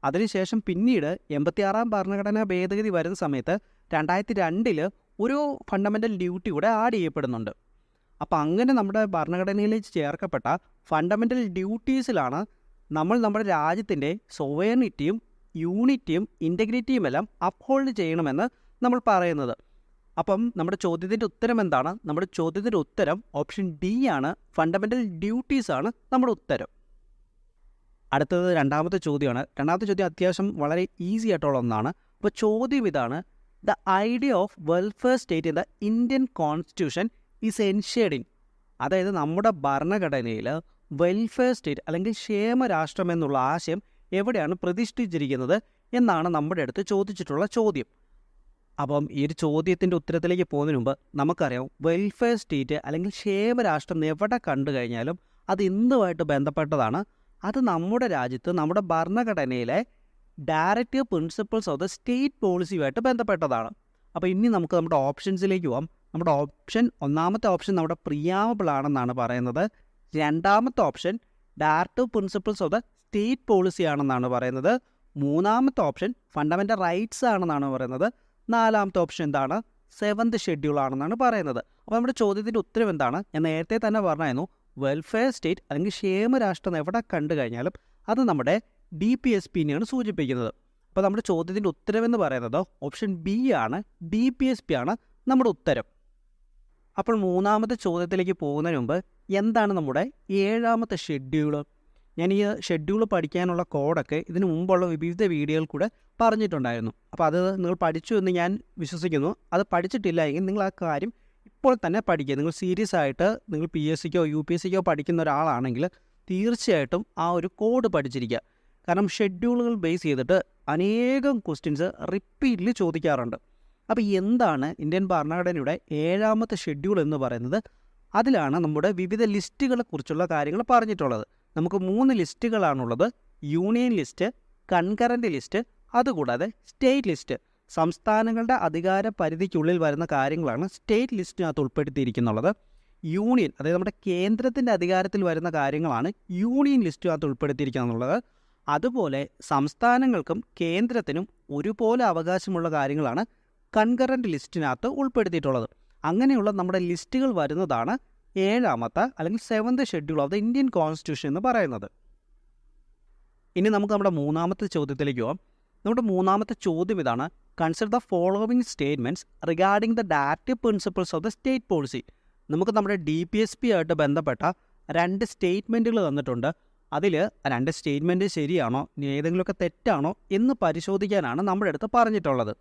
അതിനുശേഷം പിന്നീട് 86-ാം ഭരണഘടനാ ഭേദഗതി വരുന്ന സമയത്ത് 2002 ഒരു ഫണ്ടമെൻ്റൽ ഡ്യൂട്ടി കൂടെ ആഡ് ചെയ്യപ്പെടുന്നുണ്ട്. അപ്പോൾ അങ്ങനെ നമ്മുടെ ഭരണഘടനയിലേക്ക് ചേർക്കപ്പെട്ട ഫണ്ടമെൻ്റൽ ഡ്യൂട്ടീസിലാണ് നമ്മൾ നമ്മുടെ രാജ്യത്തിൻ്റെ സോവേണിറ്റിയും യൂണിറ്റിയും ഇൻറ്റഗ്രിറ്റിയും എല്ലാം അപ്ഹോൾഡ് ചെയ്യണമെന്ന് നമ്മൾ പറയുന്നത്. അപ്പം നമ്മുടെ ചോദ്യത്തിൻ്റെ ഉത്തരം എന്താണ്? നമ്മുടെ ചോദ്യത്തിൻ്റെ ഉത്തരം ഓപ്ഷൻ ഡി ആണ്, ഫണ്ടമെൻ്റൽ ഡ്യൂട്ടീസാണ് നമ്മുടെ ഉത്തരം. അടുത്തത് രണ്ടാമത്തെ ചോദ്യമാണ്. രണ്ടാമത്തെ ചോദ്യം അത്യാവശ്യം വളരെ ഈസി ആയിട്ടുള്ള ഒന്നാണ്. അപ്പോൾ ചോദ്യം ഇതാണ്: the idea of welfare state in the Indian constitution is enshrined in. അതായത് നമ്മുടെ ഭരണഘടനയിൽ വെൽഫെയർ സ്റ്റേറ്റ് അല്ലെങ്കിൽ ക്ഷേമരാഷ്ട്രം എന്നുള്ള ആശയം എവിടെയാണ് പ്രതിഷ്ഠിച്ചിരിക്കുന്നത് എന്നാണ് നമ്മുടെ അടുത്ത് ചോദിച്ചിട്ടുള്ള ചോദ്യം. അപ്പം ഈ ഒരു ചോദ്യത്തിൻ്റെ ഉത്തരത്തിലേക്ക് പോകുന്നതിന് മുമ്പ് നമുക്കറിയാം, വെൽഫെയർ സ്റ്റേറ്റ് അല്ലെങ്കിൽ ക്ഷേമരാഷ്ട്രം എവിടെ കണ്ടു കഴിഞ്ഞാലും അത് എന്തുമായിട്ട് ബന്ധപ്പെട്ടതാണ്? അത് നമ്മുടെ രാജ്യത്ത് നമ്മുടെ ഭരണഘടനയിലെ directive principles of the state പോളിസിയുമായിട്ട് ബന്ധപ്പെട്ടതാണ്. അപ്പോൾ ഇനി നമുക്ക് നമ്മുടെ ഓപ്ഷൻസിലേക്ക് പോകാം. നമ്മുടെ ഒന്നാമത്തെ ഓപ്ഷൻ നമ്മുടെ പ്രിയാമബിൾ ആണെന്നാണ് പറയുന്നത്. രണ്ടാമത്തെ option directive principles of the state policy ആണെന്നാണ് പറയുന്നത്. മൂന്നാമത്തെ ഓപ്ഷൻ ഫണ്ടമെൻ്റൽ റൈറ്റ്സ് ആണെന്നാണ് പറയുന്നത്. നാലാമത്തെ ഓപ്ഷൻ എന്താണ്? 7th ഷെഡ്യൂൾ ആണെന്നാണ് പറയുന്നത്. അപ്പോൾ നമ്മുടെ ചോദ്യത്തിൻ്റെ ഉത്തരം എന്താണ്? ഞാൻ നേരത്തെ തന്നെ പറഞ്ഞായിരുന്നു, വെൽഫെയർ സ്റ്റേറ്റ് അല്ലെങ്കിൽ ക്ഷേമരാഷ്ട്രം എവിടെ കണ്ടു കഴിഞ്ഞാലും അത് നമ്മുടെ DPSPനെയാണ് സൂചിപ്പിക്കുന്നത്. അപ്പോൾ നമ്മുടെ ചോദ്യത്തിൻ്റെ ഉത്തരവെന്ന് പറയുന്നത് ഓപ്ഷൻ ബി ആണ്, DPSP ആണ് നമ്മുടെ ഉത്തരം. അപ്പോൾ മൂന്നാമത്തെ ചോദ്യത്തിലേക്ക് പോകുന്നതിന് മുമ്പ് എന്താണ് നമ്മുടെ 7ാമത്തെ ഷെഡ്യൂൾ? ഞാൻ ഈ ഷെഡ്യൂൾ പഠിക്കാനുള്ള കോഡൊക്കെ ഇതിനു മുമ്പുള്ള വിവിധ വീഡിയോയിൽ കൂടെ പറഞ്ഞിട്ടുണ്ടായിരുന്നു. അപ്പോൾ അത് നിങ്ങൾ പഠിച്ചു എന്ന് ഞാൻ വിശ്വസിക്കുന്നു. അത് പഠിച്ചിട്ടില്ല എങ്കിൽ നിങ്ങൾ ആ കാര്യം ഇപ്പോൾ തന്നെ പഠിക്കുക. നിങ്ങൾ സീരിയസ് ആയിട്ട് നിങ്ങൾ PSCക്കോ UPSCക്കോ പഠിക്കുന്ന ഒരാളാണെങ്കിൽ തീർച്ചയായിട്ടും ആ ഒരു കോഡ് പഠിച്ചിരിക്കുക. കാരണം ഷെഡ്യൂളുകൾ ബേസ് ചെയ്തിട്ട് അനേകം ക്വസ്റ്റ്യൻസ് റിപ്പീറ്റ്ലി ചോദിക്കാറുണ്ട്. അപ്പോൾ എന്താണ് ഇന്ത്യൻ ഭരണഘടനയുടെ 7ാമത്തെ ഷെഡ്യൂൾ എന്ന് പറയുന്നത്? അതിലാണ് നമ്മുടെ വിവിധ ലിസ്റ്റുകളെ കുറിച്ചുള്ള കാര്യങ്ങൾ പറഞ്ഞിട്ടുള്ളത്. നമുക്ക് 3 ലിസ്റ്റുകളാണുള്ളത്: യൂണിയൻ ലിസ്റ്റ്, കൺകറൻറ്റ് ലിസ്റ്റ്, അതുകൂടാതെ സ്റ്റേറ്റ് ലിസ്റ്റ്. സംസ്ഥാനങ്ങളുടെ അധികാര പരിധിക്കുള്ളിൽ വരുന്ന കാര്യങ്ങളാണ് സ്റ്റേറ്റ് ലിസ്റ്റിനകത്ത് ഉൾപ്പെടുത്തിയിരിക്കുന്നുള്ളത്. യൂണിയൻ, അതായത് നമ്മുടെ കേന്ദ്രത്തിൻ്റെ അധികാരത്തിൽ വരുന്ന കാര്യങ്ങളാണ് യൂണിയൻ ലിസ്റ്റിനകത്ത് ഉൾപ്പെടുത്തിയിരിക്കുന്നുള്ളത്. അതുപോലെ സംസ്ഥാനങ്ങൾക്കും കേന്ദ്രത്തിനും ഒരുപോലെ അവകാശമുള്ള കാര്യങ്ങളാണ് കൺകറൻറ്റ് ലിസ്റ്റിനകത്ത് ഉൾപ്പെടുത്തിയിട്ടുള്ളത്. അങ്ങനെയുള്ള നമ്മുടെ ലിസ്റ്റുകൾ വരുന്നതാണ് 7ാമത്തെ അല്ലെങ്കിൽ 7th schedule of the Indian constitution എന്ന് പറയുന്നത്. ഇനി നമുക്ക് നമ്മുടെ മൂന്നാമത്തെ ചോദ്യത്തിലേക്ക് പോകാം. നമ്മുടെ മൂന്നാമത്തെ ചോദ്യം ഇതാണ്: consider the following statements regarding the directive principles of the state policy. നമുക്ക് നമ്മുടെ DPSP ആയിട്ട് ബന്ധപ്പെട്ട 2 സ്റ്റേറ്റ്മെൻറ്റുകൾ തന്നിട്ടുണ്ട്. അതിൽ 2 സ്റ്റേറ്റ്മെൻറ്റ് ശരിയാണോ, ഏതെങ്കിലുമൊക്കെ തെറ്റാണോ എന്ന് പരിശോധിക്കാനാണ് നമ്മുടെ അടുത്ത് പറഞ്ഞിട്ടുള്ളത്.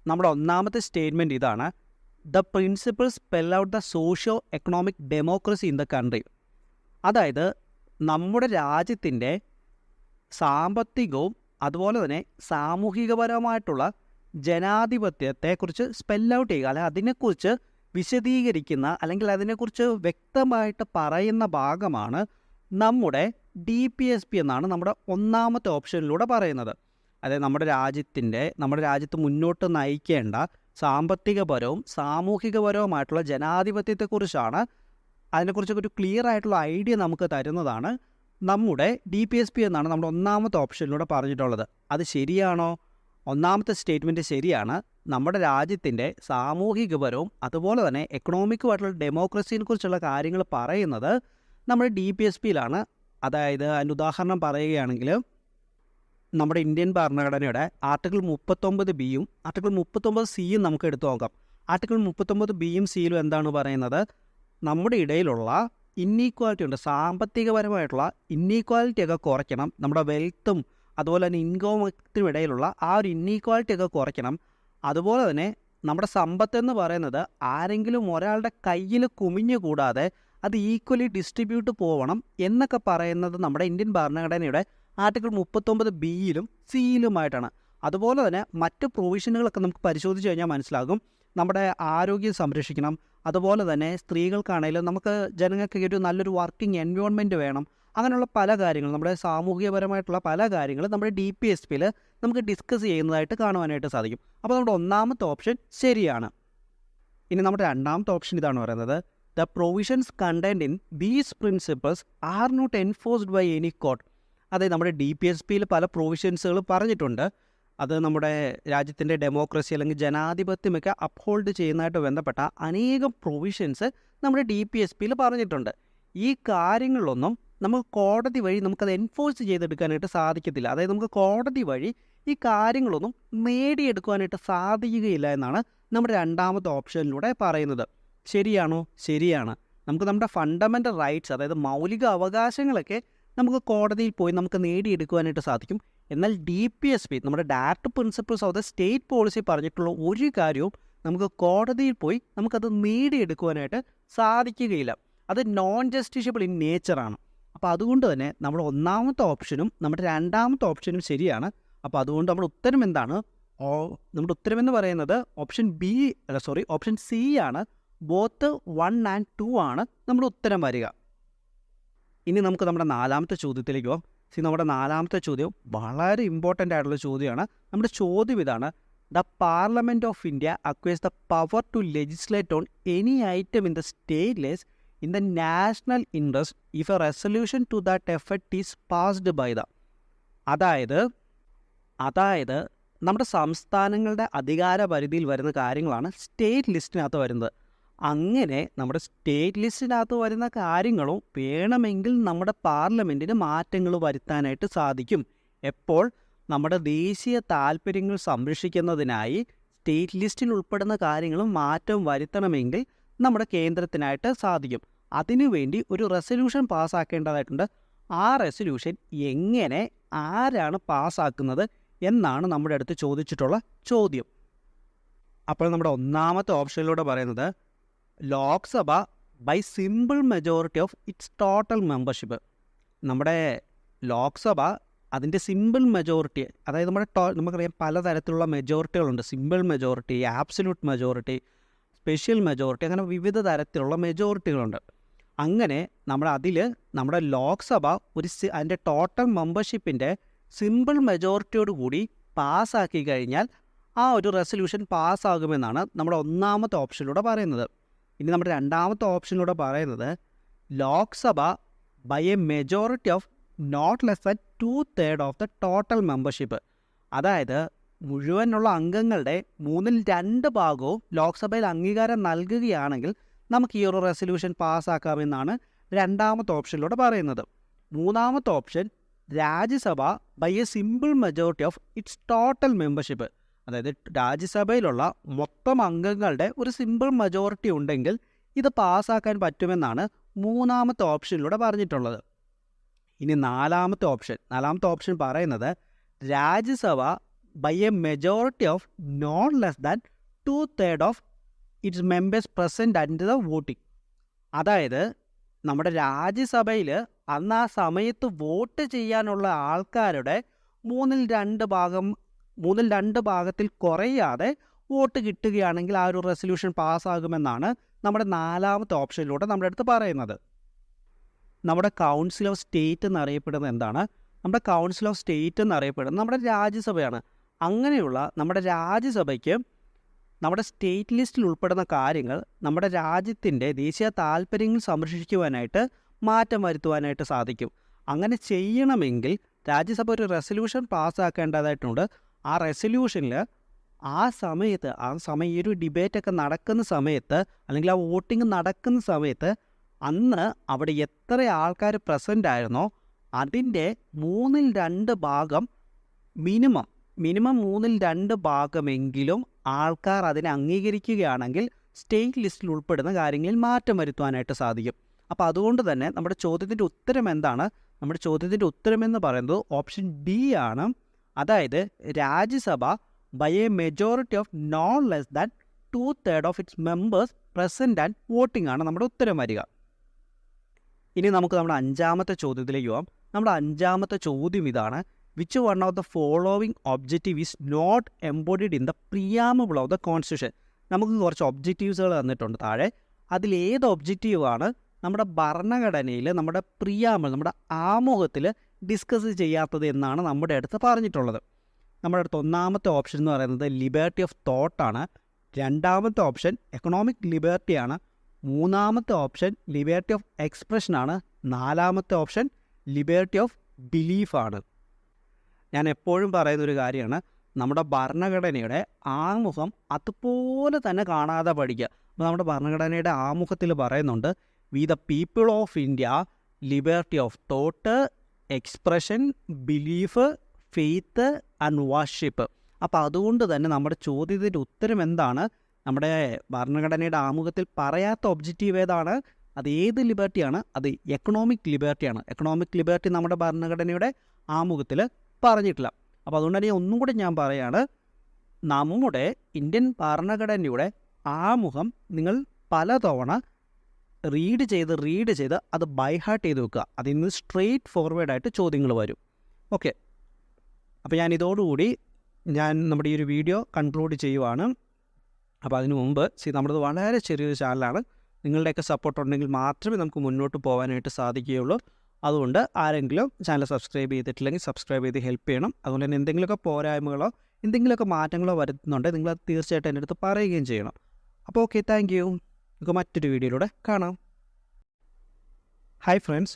നമ്മുടെ ഒന്നാമത്തെ സ്റ്റേറ്റ്മെൻറ്റ് ഇതാണ്: the principle spell out the socio economic democracy in the country. അതായത് നമ്മുടെ രാജ്യത്തിൻ്റെ സാമ്പത്തികവും അതുപോലെ തന്നെ സാമൂഹികപരമായിട്ടുള്ള ജനാധിപത്യത്തെക്കുറിച്ച് സ്പെൽ ഔട്ട് ചെയ്യുക, അല്ലെങ്കിൽ അതിനെക്കുറിച്ച് വിശദീകരിക്കുന്ന അല്ലെങ്കിൽ അതിനെക്കുറിച്ച് വ്യക്തമായിട്ട് പറയുന്ന ഭാഗമാണ് നമ്മുടെ DPSP എന്നാണ് നമ്മുടെ ഒന്നാമത്തെ ഓപ്ഷനിലൂടെ പറയുന്നത്. അതായത് നമ്മുടെ രാജ്യത്ത് മുന്നോട്ട് നയിക്കേണ്ട സാമ്പത്തികപരവും സാമൂഹികപരവുമായിട്ടുള്ള ജനാധിപത്യത്തെക്കുറിച്ചാണ്, അതിനെക്കുറിച്ചൊക്കെ ഒരു ക്ലിയർ ആയിട്ടുള്ള ഐഡിയ നമുക്ക് തരുന്നതാണ് നമ്മുടെ DPSP എന്നാണ് നമ്മുടെ ഒന്നാമത്തെ ഓപ്ഷനിലൂടെ പറഞ്ഞിട്ടുള്ളത്. അത് ശരിയാണോ? ഒന്നാമത്തെ സ്റ്റേറ്റ്മെൻറ്റ് ശരിയാണ്. നമ്മുടെ രാജ്യത്തിൻ്റെ സാമൂഹികപരവും അതുപോലെ തന്നെ എക്കണോമിക്കുമായിട്ടുള്ള ഡെമോക്രസിയെ കുറിച്ചുള്ള കാര്യങ്ങൾ പറയുന്നത് നമ്മുടെ DPSPയിലാണ്. അതായത് അതിന് ഉദാഹരണം പറയുകയാണെങ്കിൽ നമ്മുടെ ഇന്ത്യൻ ഭരണഘടനയുടെ ആർട്ടിക്കിൾ 39B ആർട്ടിക്കിൾ 39C നമുക്ക് എടുത്തു നോക്കാം. ആർട്ടിക്കിൾ 39B സിയിലും എന്താണ് പറയുന്നത്? നമ്മുടെ ഇടയിലുള്ള ഇന്നീക്വാലിറ്റി ഉണ്ട്, സാമ്പത്തികപരമായിട്ടുള്ള ഇന്നീക്വാലിറ്റിയൊക്കെ കുറയ്ക്കണം. നമ്മുടെ വെൽത്തും അതുപോലെ തന്നെ ഇൻകമിനും ഇടയിലുള്ള ആ ഒരു ഇന്നീക്വാലിറ്റിയൊക്കെ കുറയ്ക്കണം. അതുപോലെ തന്നെ നമ്മുടെ സമ്പത്തെന്ന് പറയുന്നത് ആരെങ്കിലും ഒരാളുടെ കയ്യിൽ കുമിഞ്ഞുകൂടാതെ അത് ഈക്വലി ഡിസ്ട്രിബ്യൂട്ട് പോകണം എന്നൊക്കെ പറയുന്നത് നമ്മുടെ ഇന്ത്യൻ ഭരണഘടനയുടെ ആർട്ടിക്കിൾ 39B സിയിലുമായിട്ടാണ്. അതുപോലെ തന്നെ മറ്റ് പ്രൊവിഷനുകളൊക്കെ നമുക്ക് പരിശോധിച്ച് കഴിഞ്ഞാൽ മനസ്സിലാകും. നമ്മുടെ ആരോഗ്യം സംരക്ഷിക്കണം, അതുപോലെ തന്നെ സ്ത്രീകൾക്കാണെങ്കിലും നമുക്ക് ജനങ്ങൾക്ക് ഒരു നല്ലൊരു വർക്കിംഗ് എൻവയോൺമെൻറ്റ് വേണം. അങ്ങനെയുള്ള പല കാര്യങ്ങളും, നമ്മുടെ സാമൂഹികപരമായിട്ടുള്ള പല കാര്യങ്ങളും നമ്മുടെ DPSPയിൽ നമുക്ക് ഡിസ്കസ് ചെയ്യുന്നതായിട്ട് കാണുവാനായിട്ട് സാധിക്കും. അപ്പോൾ നമ്മുടെ ഒന്നാമത്തെ ഓപ്ഷൻ ശരിയാണ്. ഇനി നമ്മുടെ രണ്ടാമത്തെ ഓപ്ഷൻ ഇതാണ് പറയുന്നത്: the provisions contained in these principles are not enforced by any court. അതായത് നമ്മുടെ DPSPയിൽ പല പ്രൊവിഷൻസുകൾ പറഞ്ഞിട്ടുണ്ട്. അത് നമ്മുടെ രാജ്യത്തിൻ്റെ ഡെമോക്രസി അല്ലെങ്കിൽ ജനാധിപത്യമൊക്കെ അപ്ഹോൾഡ് ചെയ്യുന്നതായിട്ട് ബന്ധപ്പെട്ട അനേകം പ്രൊവിഷൻസ് നമ്മുടെ DPSPയിൽ പറഞ്ഞിട്ടുണ്ട്. ഈ കാര്യങ്ങളിലൊന്നും നമുക്ക് കോടതി വഴി നമുക്കത് എൻഫോഴ്സ് ചെയ്തെടുക്കാനായിട്ട് സാധിക്കത്തില്ല. അതായത് നമുക്ക് കോടതി വഴി ഈ കാര്യങ്ങളൊന്നും നേടിയെടുക്കുവാനായിട്ട് സാധിക്കുകയില്ല എന്നാണ് നമ്മുടെ രണ്ടാമത്തെ ഓപ്ഷനിലൂടെ പറയുന്നത്. ശരിയാണോ? ശരിയാണ്. നമുക്ക് നമ്മുടെ ഫണ്ടമെൻ്റൽ റൈറ്റ്സ്, അതായത് മൗലിക അവകാശങ്ങളൊക്കെ നമുക്ക് കോടതിയിൽ പോയി നമുക്ക് നേടിയെടുക്കുവാനായിട്ട് സാധിക്കും. എന്നാൽ DPSP നമ്മുടെ direct principles of the state policy പറഞ്ഞിട്ടുള്ള ഒരു കാര്യവും നമുക്ക് കോടതിയിൽ പോയി നമുക്കത് നേടിയെടുക്കുവാനായിട്ട് സാധിക്കുകയില്ല. അത് നോൺ ജസ്റ്റിഷ്യബിൾ ഇൻ നേച്ചറാണ്. അപ്പോൾ അതുകൊണ്ട് തന്നെ നമ്മുടെ ഒന്നാമത്തെ ഓപ്ഷനും നമ്മുടെ രണ്ടാമത്തെ ഓപ്ഷനും ശരിയാണ്. അപ്പോൾ അതുകൊണ്ട് നമ്മുടെ ഉത്തരം എന്താണ്? നമ്മുടെ ഉത്തരം എന്ന് പറയുന്നത് ഓപ്ഷൻ C ആണ്. ബോത്ത് 1 and 2 ആണ് നമ്മുടെ ഉത്തരം വരിക. ഇനി നമുക്ക് നമ്മുടെ നാലാമത്തെ ചോദ്യത്തിലേക്ക് പോകാം. നമ്മുടെ നാലാമത്തെ ചോദ്യം വളരെ ഇമ്പോർട്ടൻ്റ് ആയിട്ടുള്ള ചോദ്യമാണ്. നമ്മുടെ ചോദ്യം ഇതാണ്: the parliament of India acquires the power to legislate on any item in the state list in the national interest if a resolution to that effect is passed by the. അതായത് നമ്മുടെ സംസ്ഥാനങ്ങളുടെ അധികാര പരിധിയിൽ വരുന്ന കാര്യങ്ങളാണ് സ്റ്റേറ്റ് ലിസ്റ്റിനകത്ത് വരുന്നത്. അങ്ങനെ നമ്മുടെ സ്റ്റേറ്റ് ലിസ്റ്റിനകത്ത് വരുന്ന കാര്യങ്ങളും വേണമെങ്കിൽ നമ്മുടെ പാർലമെൻറ്റിന് മാറ്റങ്ങൾ വരുത്താനായിട്ട് സാധിക്കും. എപ്പോൾ? നമ്മുടെ ദേശീയ താൽപ്പര്യങ്ങൾ സംരക്ഷിക്കുന്നതിനായി സ്റ്റേറ്റ് ലിസ്റ്റിൽ ഉൾപ്പെടുന്ന കാര്യങ്ങളും മാറ്റം വരുത്തണമെങ്കിൽ നമ്മുടെ കേന്ദ്രത്തിനായിട്ട് സാധിക്കും. അതിനുവേണ്ടി ഒരു റെസൊല്യൂഷൻ പാസ്സാക്കേണ്ടതായിട്ടുണ്ട്. ആ റെസൊല്യൂഷൻ എങ്ങനെ, ആരാണ് പാസ്സാക്കുന്നത് എന്നാണ് നമ്മുടെ അടുത്ത് ചോദിച്ചിട്ടുള്ള ചോദ്യം. അപ്പോൾ നമ്മുടെ ഒന്നാമത്തെ ഓപ്ഷനിലൂടെ പറയുന്നത് Lok Sabha by simple majority of its total membership. നമ്മുടെ ലോക്സഭ അതിൻ്റെ സിമ്പിൾ മെജോറിറ്റി, അതായത് നമുക്കറിയാം പലതരത്തിലുള്ള മെജോറിറ്റികളുണ്ട്. Simple majority, absolute majority, special majority, അങ്ങനെ വിവിധ തരത്തിലുള്ള മെജോറിറ്റികളുണ്ട്. അങ്ങനെ നമ്മുടെ ലോക്സഭ അതിൻ്റെ ടോട്ടൽ മെമ്പർഷിപ്പിൻ്റെ സിമ്പിൾ മെജോറിറ്റിയോട് കൂടി പാസ്സാക്കി കഴിഞ്ഞാൽ ആ ഒരു റെസൊല്യൂഷൻ പാസ്സാകുമെന്നാണ് നമ്മുടെ ഒന്നാമത്തെ ഓപ്ഷനിലൂടെ പറയുന്നത്. ഇനി നമ്മുടെ രണ്ടാമത്തെ ഓപ്ഷനിലൂടെ പറയുന്നത് Lok Sabha by a majority of not less than 2/3 of the total membership. അതായത് മുഴുവനുള്ള അംഗങ്ങളുടെ 2/3 ഭാഗവും ലോക്സഭയിൽ അംഗീകാരം നൽകുകയാണെങ്കിൽ നമുക്ക് ഈ ഒരു റെസൊല്യൂഷൻ പാസ്സാക്കാമെന്നാണ് രണ്ടാമത്തെ ഓപ്ഷനിലൂടെ പറയുന്നത്. മൂന്നാമത്തെ option Rajya Sabha by a simple majority of its total membership. അതായത് രാജ്യസഭയിലുള്ള മൊത്തം അംഗങ്ങളുടെ ഒരു സിമ്പിൾ മെജോറിറ്റി ഉണ്ടെങ്കിൽ ഇത് പാസ്സാക്കാൻ പറ്റുമെന്നാണ് മൂന്നാമത്തെ ഓപ്ഷനിലൂടെ പറഞ്ഞിട്ടുള്ളത്. ഇനി നാലാമത്തെ ഓപ്ഷൻ പറയുന്നത് Rajya Sabha by a majority of not less than 2/3 of its members present at the voting. അതായത് നമ്മുടെ രാജ്യസഭയിൽ അന്ന് ആ സമയത്ത് വോട്ട് ചെയ്യാനുള്ള ആൾക്കാരുടെ 2/3 ഭാഗം 2 ഭാഗത്തിൽ കുറയാതെ വോട്ട് കിട്ടുകയാണെങ്കിൽ ആ ഒരു റെസൊല്യൂഷൻ പാസ്സാകുമെന്നാണ് നമ്മുടെ 4ാമത്തെ ഓപ്ഷനിലൂടെ നമ്മുടെ അടുത്ത് പറയുന്നത്. നമ്മുടെ കൗൺസിൽ ഓഫ് സ്റ്റേറ്റ് എന്നറിയപ്പെടുന്നത് എന്താണ്? നമ്മുടെ കൗൺസിൽ ഓഫ് സ്റ്റേറ്റ് എന്നറിയപ്പെടുന്നത് നമ്മുടെ രാജ്യസഭയാണ്. അങ്ങനെയുള്ള നമ്മുടെ രാജ്യസഭയ്ക്ക് നമ്മുടെ സ്റ്റേറ്റ് ലിസ്റ്റിൽ ഉൾപ്പെടുന്ന കാര്യങ്ങൾ നമ്മുടെ രാജ്യത്തിൻ്റെ ദേശീയ താല്പര്യങ്ങൾ സംരക്ഷിക്കുവാനായിട്ട് മാറ്റം വരുത്തുവാനായിട്ട് സാധിക്കും. അങ്ങനെ ചെയ്യണമെങ്കിൽ രാജ്യസഭ ഒരു റെസൊല്യൂഷൻ പാസ്സാക്കേണ്ടതായിട്ടുണ്ട്. ആ റെസൊല്യൂഷനിൽ ആ സമയം ഈ ഒരു ഡിബേറ്റൊക്കെ നടക്കുന്ന സമയത്ത് അല്ലെങ്കിൽ ആ വോട്ടിംഗ് നടക്കുന്ന സമയത്ത് അന്ന് അവിടെ എത്ര ആൾക്കാർ പ്രസൻ്റ് ആയിരുന്നോ അതിൻ്റെ 2/3 ഭാഗം മിനിമം 2/3 ഭാഗമെങ്കിലും ആൾക്കാർ അതിനെ അംഗീകരിക്കുകയാണെങ്കിൽ സ്റ്റേറ്റ് ലിസ്റ്റിൽ ഉൾപ്പെടുന്ന കാര്യങ്ങളിൽ മാറ്റം വരുത്തുവാനായിട്ട് സാധിക്കും. അപ്പോൾ അതുകൊണ്ട് തന്നെ നമ്മുടെ ചോദ്യത്തിൻ്റെ ഉത്തരം എന്താണ്? നമ്മുടെ ചോദ്യത്തിൻ്റെ ഉത്തരമെന്ന് പറയുന്നത് ഓപ്ഷൻ ഡി ആണ്. അതായത് Rajya Sabha by a majority of not less than 2/3 of its members present and voting ആണ് നമ്മുടെ ഉത്തരം വരിക. ഇനി നമുക്ക് നമ്മുടെ 5ാമത്തെ ചോദ്യത്തിലേക്ക് പോകാം. നമ്മുടെ 5ാമത്തെ ചോദ്യം ഇതാണ്: which one of the following objective is not embodied in the preamble of the constitution. നമുക്ക് കുറച്ച് ഒബ്ജക്റ്റീവ്സുകൾ തന്നിട്ടുണ്ട് താഴെ. അതിലേത് ഒബ്ജക്റ്റീവാണ് നമ്മുടെ ഭരണഘടനയിൽ നമ്മുടെ പ്രിയാമബിൾ നമ്മുടെ ആമുഖത്തിൽ ഡിസ്കസ് ചെയ്യാത്തത് എന്നാണ് നമ്മുടെ അടുത്ത് പറഞ്ഞിട്ടുള്ളത്. നമ്മുടെ അടുത്ത് 1ാമത്തെ ഓപ്ഷൻ എന്ന് പറയുന്നത് ലിബർട്ടി ഓഫ് തോട്ടാണ്. 2ാമത്തെ ഓപ്ഷൻ എക്കണോമിക് ലിബർട്ടിയാണ്. 3ാമത്തെ ഓപ്ഷൻ ലിബർട്ടി ഓഫ് എക്സ്പ്രഷനാണ്. 4ാമത്തെ ഓപ്ഷൻ ലിബർട്ടി ഓഫ് ബിലീഫാണ്. ഞാൻ എപ്പോഴും പറയുന്നൊരു കാര്യമാണ്, നമ്മുടെ ഭരണഘടനയുടെ ആമുഖം അതുപോലെ തന്നെ കാണാതെ പഠിക്കുക. അപ്പോൾ നമ്മുടെ ഭരണഘടനയുടെ ആമുഖത്തിൽ പറയുന്നുണ്ട് we the people of India liberty of thought, expression, belief, faith and worship. അപ്പോൾ അതുകൊണ്ട് തന്നെ നമ്മുടെ ചോദ്യത്തിൻ്റെ ഉത്തരം എന്താണ്? നമ്മുടെ ഭരണഘടനയുടെ ആമുഖത്തിൽ പറയാത്ത ഒബ്ജക്റ്റീവ് ഏതാണ്? അത് ഏത് ലിബർട്ടിയാണ്? അത് എക്കണോമിക് ലിബർട്ടിയാണ്. എക്കണോമിക് ലിബർട്ടി നമ്മുടെ ഭരണഘടനയുടെ ആമുഖത്തിൽ പറഞ്ഞിട്ടില്ല. അപ്പോൾ അതുകൊണ്ട് തന്നെ ഒന്നും കൂടി ഞാൻ പറയാണ്, നമ്മുടെ ഇന്ത്യൻ ഭരണഘടനയുടെ ആമുഖം നിങ്ങൾ പലതവണ റീഡ് ചെയ്ത് അത് ബൈ ഹാർട്ട് ചെയ്ത് വെക്കുക. അതിൽ നിന്ന് സ്ട്രെയിറ്റ് ഫോർവേഡായിട്ട് ചോദ്യങ്ങൾ വരും. ഓക്കെ, അപ്പോൾ ഞാൻ ഇതോടുകൂടി നമ്മുടെ ഈ ഒരു വീഡിയോ കൺക്ലൂഡ് ചെയ്യുവാണ്. അപ്പോൾ അതിനു മുമ്പ് നമ്മളത് വളരെ ചെറിയൊരു ചാനലാണ്. നിങ്ങളുടെയൊക്കെ സപ്പോർട്ട് ഉണ്ടെങ്കിൽ മാത്രമേ നമുക്ക് മുന്നോട്ട് പോകാനായിട്ട് സാധിക്കുകയുള്ളൂ. അതുകൊണ്ട് ആരെങ്കിലും ചാനൽ സബ്സ്ക്രൈബ് ചെയ്തിട്ടില്ലെങ്കിൽ സബ്സ്ക്രൈബ് ചെയ്ത് ഹെൽപ്പ് ചെയ്യണം. അതുകൊണ്ട് തന്നെ എന്തെങ്കിലുമൊക്കെ പോരായ്മകളോ എന്തെങ്കിലുമൊക്കെ മാറ്റങ്ങളോ വരുന്നുണ്ടെങ്കിൽ നിങ്ങളത് തീർച്ചയായിട്ടും എൻ്റെ അടുത്ത് പറയുകയും ചെയ്യണം. അപ്പോൾ ഓക്കെ, താങ്ക് യു. നമുക്ക് മറ്റൊരു വീഡിയോയിലൂടെ കാണാം. Hi friends,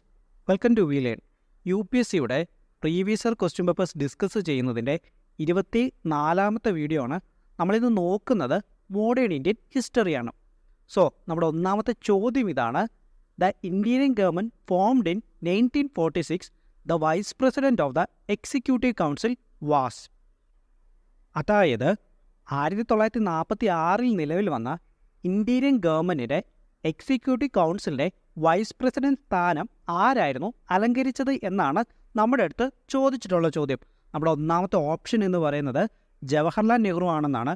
welcome to we learn. UPSCയുടെ previous year question papers discuss ചെയ്യുന്നതിൻ്റെ 24ാമത്തെ വീഡിയോ ആണ്. നമ്മളിന്ന് നോക്കുന്നത് മോഡേൺ ഇന്ത്യൻ ഹിസ്റ്ററിയാണ്. സോ നമ്മുടെ 1ാമത്തെ ചോദ്യം ഇതാണ്: the Indian government formed in 1946, the vice president of the executive council was. അതായത് 1946 നിലവിൽ വന്ന ഇന്ത്യൻ ഗവൺമെൻറ്റിൻ്റെ എക്സിക്യൂട്ടീവ് കൗൺസിലിൻ്റെ വൈസ് പ്രസിഡൻറ്റ് സ്ഥാനം ആരായിരുന്നു അലങ്കരിച്ചത് എന്നാണ് നമ്മുടെ അടുത്ത് ചോദിച്ചിട്ടുള്ള ചോദ്യം. നമ്മുടെ 1ാമത്തെ ഓപ്ഷൻ എന്ന് പറയുന്നത് ജവഹർലാൽ നെഹ്റു ആണെന്നാണ്.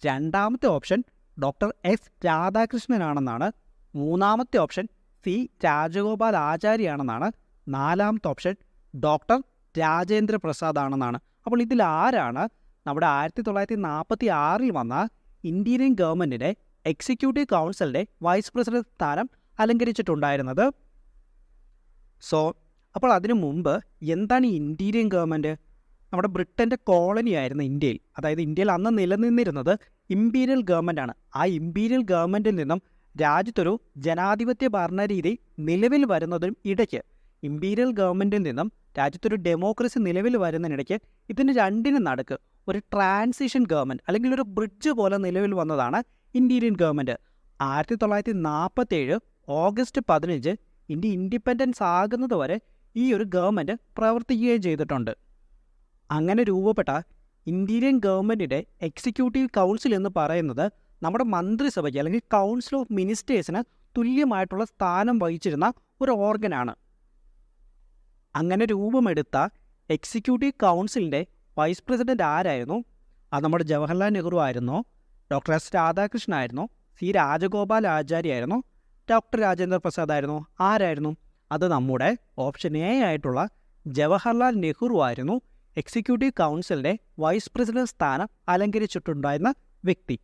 2ാമത്തെ ഓപ്ഷൻ ഡോക്ടർ എസ് രാധാകൃഷ്ണനാണെന്നാണ്. 3ാമത്തെ ഓപ്ഷൻ സി രാജഗോപാൽ ആചാര്യാണെന്നാണ്. 4ാമത്തെ ഓപ്ഷൻ ഡോക്ടർ രാജേന്ദ്ര പ്രസാദ് ആണെന്നാണ്. അപ്പോൾ ഇതിൽ ആരാണ് നമ്മുടെ 1946 വന്ന ഇന്ത്യൻ ഗവൺമെൻറ്റിൻ്റെ എക്സിക്യൂട്ടീവ് കൗൺസിലിൻ്റെ വൈസ് പ്രസിഡന്റ് സ്ഥാനം അലങ്കരിച്ചിട്ടുണ്ടായിരുന്നത്? സോ അപ്പോൾ അതിനു മുമ്പ് എന്താണ് ഈ ഇന്ത്യൻ ഗവൺമെൻറ്? നമ്മുടെ ബ്രിട്ടൻ്റെ കോളനി ആയിരുന്ന ഇന്ത്യയിൽ, അതായത് ഇന്ത്യയിൽ അന്ന് നിലനിന്നിരുന്നത് ഇമ്പീരിയൽ ഗവൺമെൻറ്റാണ്. ആ ഇമ്പീരിയൽ ഗവൺമെൻറ്റിൽ നിന്നും രാജ്യത്തൊരു ജനാധിപത്യ ഭരണരീതി നിലവിൽ വരുന്നതിനും ഇടയ്ക്ക്, ഇമ്പീരിയൽ ഗവൺമെൻറ്റിൽ നിന്നും രാജ്യത്തൊരു ഡെമോക്രസി നിലവിൽ വരുന്നതിനിടയ്ക്ക് ഇതിന് രണ്ടിനും നടുക്ക് ഒരു ട്രാൻസിഷൻ ഗവൺമെൻറ് അല്ലെങ്കിൽ ഒരു ബ്രിഡ്ജ് പോലെ നിലവിൽ വന്നതാണ് Indian government. 1947 August 15 India independence ആകുന്നത് വരെ ഈ ഒരു ഗവൺമെൻറ് പ്രവർത്തിക്കുകയും ചെയ്തിട്ടുണ്ട്. അങ്ങനെ രൂപപ്പെട്ട ഇന്ത്യൻ ഗവൺമെൻറ്റിൻ്റെ എക്സിക്യൂട്ടീവ് കൗൺസിൽ എന്ന് പറയുന്നത് നമ്മുടെ മന്ത്രിസഭയ്ക്ക് അല്ലെങ്കിൽ കൗൺസിൽ ഓഫ് മിനിസ്റ്റേഴ്സിന് തുല്യമായിട്ടുള്ള സ്ഥാനം വഹിച്ചിരുന്ന ഒരു ഓർഗനാണ്. അങ്ങനെ രൂപമെടുത്ത എക്സിക്യൂട്ടീവ് കൗൺസിലിൻ്റെ വൈസ് പ്രസിഡന്റ് ആരായിരുന്നു? അത് നമ്മുടെ ജവഹർലാൽ നെഹ്റു ആയിരുന്നോ, ഡോക്ടർ എസ് രാധാകൃഷ്ണൻ ആയിരുന്നോ, സി രാജഗോപാൽ ആചാര്യ ആയിരുന്നോ, ഡോക്ടർ രാജേന്ദ്ര പ്രസാദ് ആയിരുന്നോ? ആരായിരുന്നു? അത് നമ്മുടെ ഓപ്ഷൻ എ ആയിട്ടുള്ള ജവഹർലാൽ നെഹ്റു ആയിരുന്നു എക്സിക്യൂട്ടീവ് കൗൺസിലിൻ്റെ വൈസ് പ്രസിഡന്റ് സ്ഥാനം അലങ്കരിച്ചിട്ടുണ്ടായിരുന്ന വ്യക്തി.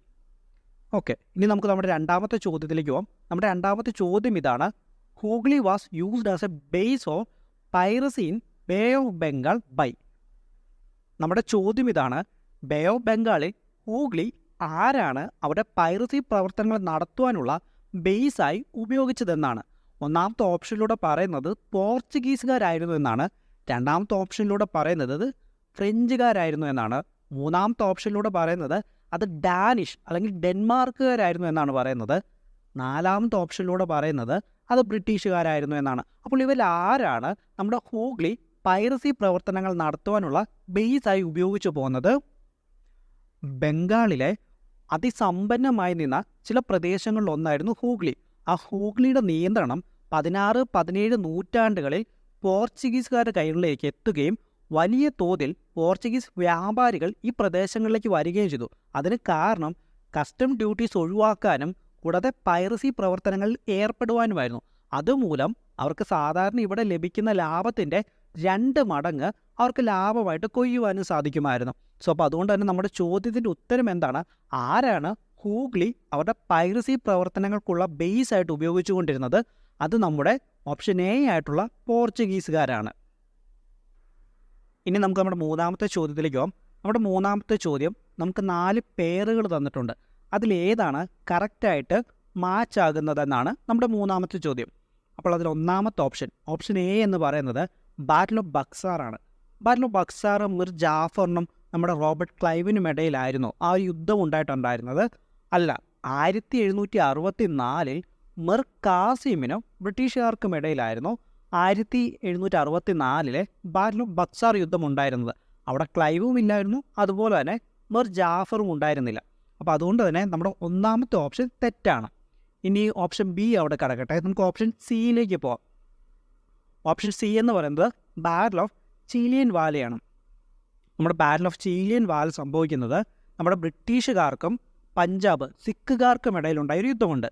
ഓക്കെ, ഇനി നമുക്ക് നമ്മുടെ രണ്ടാമത്തെ ചോദ്യത്തിലേക്ക് പോകാം. നമ്മുടെ രണ്ടാമത്തെ ചോദ്യം ഇതാണ്: Hooghly was used as a base of piracy in Bay of Bengal by. നമ്മുടെ ചോദ്യം ഇതാണ്: ബേ ഓഫ് ബംഗാളിൽ ഹൂഗ്ലി ആരാണ് അവരുടെ പൈറസി പ്രവർത്തനങ്ങൾ നടത്തുവാനുള്ള ബേസായി ഉപയോഗിച്ചതെന്നാണ്. ഒന്നാമത്തെ ഓപ്ഷനിലൂടെ പറയുന്നത് പോർച്ചുഗീസുകാരായിരുന്നു എന്നാണ്. രണ്ടാമത്തെ ഓപ്ഷനിലൂടെ പറയുന്നത് ഫ്രഞ്ചുകാരായിരുന്നു എന്നാണ്. മൂന്നാമത്തെ ഓപ്ഷനിലൂടെ പറയുന്നത് അത് ഡാനിഷ് അല്ലെങ്കിൽ ഡെൻമാർക്കുകാരായിരുന്നു എന്നാണ് പറയുന്നത്. നാലാമത്തെ ഓപ്ഷനിലൂടെ പറയുന്നത് അത് ബ്രിട്ടീഷുകാരായിരുന്നു എന്നാണ്. അപ്പോൾ ഇവരിൽ ആരാണ് നമ്മുടെ ഹൂഗ്ലി പൈറസി പ്രവർത്തനങ്ങൾ നടത്തുവാനുള്ള ബേസായി ഉപയോഗിച്ചു പോകുന്നത്? ബംഗാളിലെ അതിസമ്പന്നമായി നിന്ന ചില പ്രദേശങ്ങളിലൊന്നായിരുന്നു ഹൂഗ്ലി. ആ ഹൂഗ്ലിയുടെ നിയന്ത്രണം 16-17 നൂറ്റാണ്ടുകളിൽ പോർച്ചുഗീസുകാരുടെ കൈകളിലേക്ക് എത്തുകയും വലിയ തോതിൽ പോർച്ചുഗീസ് വ്യാപാരികൾ ഈ പ്രദേശങ്ങളിലേക്ക് വരികയും ചെയ്തു. അതിന് കാരണം കസ്റ്റം ഡ്യൂട്ടീസ് ഒഴിവാക്കാനും കൂടാതെ പൈറസി പ്രവർത്തനങ്ങളിൽ ഏർപ്പെടുവാനുമായിരുന്നു. അതുമൂലം അവർക്ക് സാധാരണ ഇവിടെ ലഭിക്കുന്ന ലാഭത്തിൻ്റെ 2 മടങ്ങ് അവർക്ക് ലാഭമായിട്ട് കൊയ്യുവാനും സാധിക്കുമായിരുന്നു. സോ അപ്പോൾ അതുകൊണ്ട് തന്നെ നമ്മുടെ ചോദ്യത്തിൻ്റെ ഉത്തരം എന്താണ്? ആരാണ് ഹൂഗ്ലി അവരുടെ പൈറസി പ്രവർത്തനങ്ങൾക്കുള്ള ബേസായിട്ട് ഉപയോഗിച്ചുകൊണ്ടിരുന്നത്? അത് നമ്മുടെ ഓപ്ഷൻ എ ആയിട്ടുള്ള പോർച്ചുഗീസുകാരാണ്. ഇനി നമുക്ക് നമ്മുടെ മൂന്നാമത്തെ ചോദ്യത്തിലേക്ക് പോകാം. നമ്മുടെ മൂന്നാമത്തെ ചോദ്യം നമുക്ക് 4 പേരുകൾ തന്നിട്ടുണ്ട്. അതിലേതാണ് കറക്റ്റായിട്ട് മാച്ച് ആകുന്നതെന്നാണ് നമ്മുടെ മൂന്നാമത്തെ ചോദ്യം. അപ്പോൾ അതിൽ ഒന്നാമത്തെ ഓപ്ഷൻ എ എന്ന് പറയുന്നത് ബാറ്റിൽ ഓഫ് ബക്സാറാണ്. ബാറ്റിൽ ഓഫ് ബക്സാർ മിർ ജാഫറിനും നമ്മുടെ റോബർട്ട് ക്ലൈവിനും ഇടയിലായിരുന്നു ആ ഒരു യുദ്ധം ഉണ്ടായിട്ടുണ്ടായിരുന്നത്. അല്ല, 1764 മിർ കാസിമിനും ബ്രിട്ടീഷുകാർക്കും ഇടയിലായിരുന്നു 1764 ബാറ്റിൽ ഓഫ് ബക്സാർ യുദ്ധം ഉണ്ടായിരുന്നത്. അവിടെ ക്ലൈവും ഇല്ലായിരുന്നു, അതുപോലെ തന്നെ മിർ ജാഫറും ഉണ്ടായിരുന്നില്ല. അപ്പോൾ അതുകൊണ്ട് തന്നെ നമ്മുടെ ഒന്നാമത്തെ ഓപ്ഷൻ തെറ്റാണ്. ഇനി ഓപ്ഷൻ ബി അവിടെ കിടക്കട്ടെ. നമുക്ക് ഓപ്ഷൻ സിയിലേക്ക് പോകാം. ഓപ്ഷൻ സി എന്ന് പറയുന്നത് ബാറ്റിൽ ഓഫ് ചീലിയൻ വാലയാണ്. നമ്മുടെ ബാറ്റിൽ ഓഫ് ചീലിയൻ വാല സംഭവിക്കുന്നത് നമ്മുടെ ബ്രിട്ടീഷുകാർക്കും പഞ്ചാബ് സിഖുകാർക്കും ഇടയിലുണ്ടായ ഒരു യുദ്ധമുണ്ട്.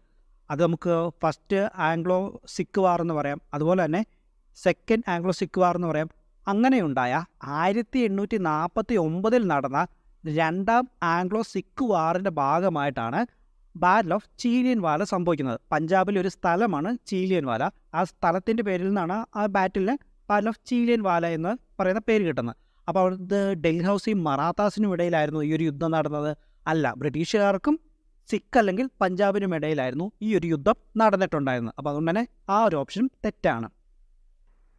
അത് നമുക്ക് ഫസ്റ്റ് ആംഗ്ലോ സിഖ് വാർ എന്ന് പറയാം, അതുപോലെ തന്നെ സെക്കൻഡ് ആംഗ്ലോ സിഖ് വാർ എന്ന് പറയാം. അങ്ങനെയുണ്ടായ 1849 നടന്ന രണ്ടാം ആംഗ്ലോ സിഖ് വാറിൻ്റെ ഭാഗമായിട്ടാണ് ബാറ്റിൽ ഓഫ് ചീലിയൻ വാല സംഭവിക്കുന്നത്. പഞ്ചാബിലെ ഒരു സ്ഥലമാണ് ചീലിയൻ വാല. ആ സ്ഥലത്തിൻ്റെ പേരിൽ നിന്നാണ് ആ ബാറ്റിലിന് ബാറ്റിൽ ഓഫ് ചീലിയൻ വാല എന്ന് പറയുന്ന പേര് കിട്ടുന്നത്. അപ്പോൾ അവിടുത്തെ ഡൽഹൌസി മറാത്താസിനും ഇടയിലായിരുന്നു ഈ ഒരു യുദ്ധം നടന്നത്. അല്ല, ബ്രിട്ടീഷുകാർക്കും സിഖ് അല്ലെങ്കിൽ പഞ്ചാബിനും ഇടയിലായിരുന്നു ഈ ഒരു യുദ്ധം നടന്നിട്ടുണ്ടായിരുന്നത്. അപ്പോൾ അതുകൊണ്ട് തന്നെ ആ ഒരു ഓപ്ഷൻ തെറ്റാണ്.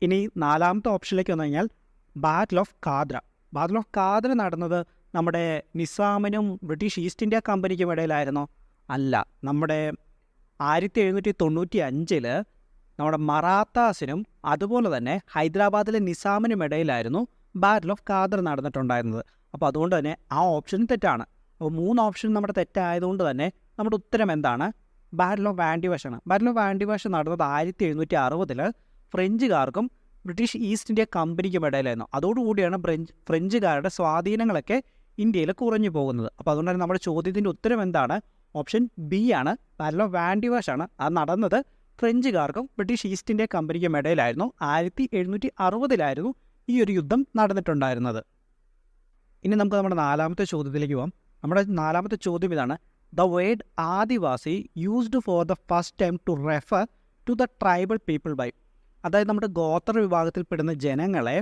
ഇനി നാലാമത്തെ ഓപ്ഷനിലേക്ക് വന്നു കഴിഞ്ഞാൽ ബാറ്റിൽ ഓഫ് കാദ്ര. ബാറ്റിൽ ഓഫ് കാദ്ര നടന്നത് നമ്മുടെ നിസാമിനും ബ്രിട്ടീഷ് ഈസ്റ്റ് ഇന്ത്യ കമ്പനിക്കും ഇടയിലായിരുന്നോ? അല്ല, നമ്മുടെ 1795 നമ്മുടെ മറാത്താസിനും അതുപോലെ തന്നെ ഹൈദരാബാദിലെ നിസാമിനും ഇടയിലായിരുന്നു ബാറ്റിൽ ഓഫ് കാദ്ര നടന്നിട്ടുണ്ടായിരുന്നത്. അപ്പോൾ അതുകൊണ്ട് തന്നെ ആ ഓപ്ഷൻ തെറ്റാണ്. അപ്പോൾ 3 ഓപ്ഷൻ നമ്മുടെ തെറ്റായതുകൊണ്ട് തന്നെ നമ്മുടെ ഉത്തരം എന്താണ്? Battle of വാൻഡിവാഷാണ്. ബാറ്റിൽ ഓഫ് വാൻഡിവാഷ് നടന്നത് 1760 ഫ്രഞ്ചുകാർക്കും ബ്രിട്ടീഷ് ഈസ്റ്റ് ഇന്ത്യ കമ്പനിക്കും ഇടയിലായിരുന്നു. അതോടുകൂടിയാണ് ഫ്രഞ്ചുകാരുടെ സ്വാധീനങ്ങളൊക്കെ ഇന്ത്യയിൽ കുറഞ്ഞു പോകുന്നത്. അപ്പോൾ അതുകൊണ്ട് തന്നെ നമ്മുടെ ചോദ്യത്തിൻ്റെ ഉത്തരം എന്താണ്? ഓപ്ഷൻ ബി ആണ്, ബാറ്റിൽ ഓഫ് വാൻഡിവാഷാണ്. അത് നടന്നത് ഫ്രഞ്ചുകാർക്കും ബ്രിട്ടീഷ് ഈസ്റ്റ് ഇന്ത്യ കമ്പനിക്കും ഇടയിലായിരുന്നു. 1760 ഈ ഒരു യുദ്ധം നടന്നിട്ടുണ്ടായിരുന്നത്. ഇനി നമുക്ക് നമ്മുടെ നാലാമത്തെ ചോദ്യത്തിലേക്ക് പോകാം. നമ്മുടെ നാലാമത്തെ ചോദ്യം ഇതാണ്: the word Adivasi used for the first time to refer to the tribal people by. അതായത് നമ്മുടെ ഗോത്ര വിഭാഗത്തിൽപ്പെടുന്ന ജനങ്ങളെ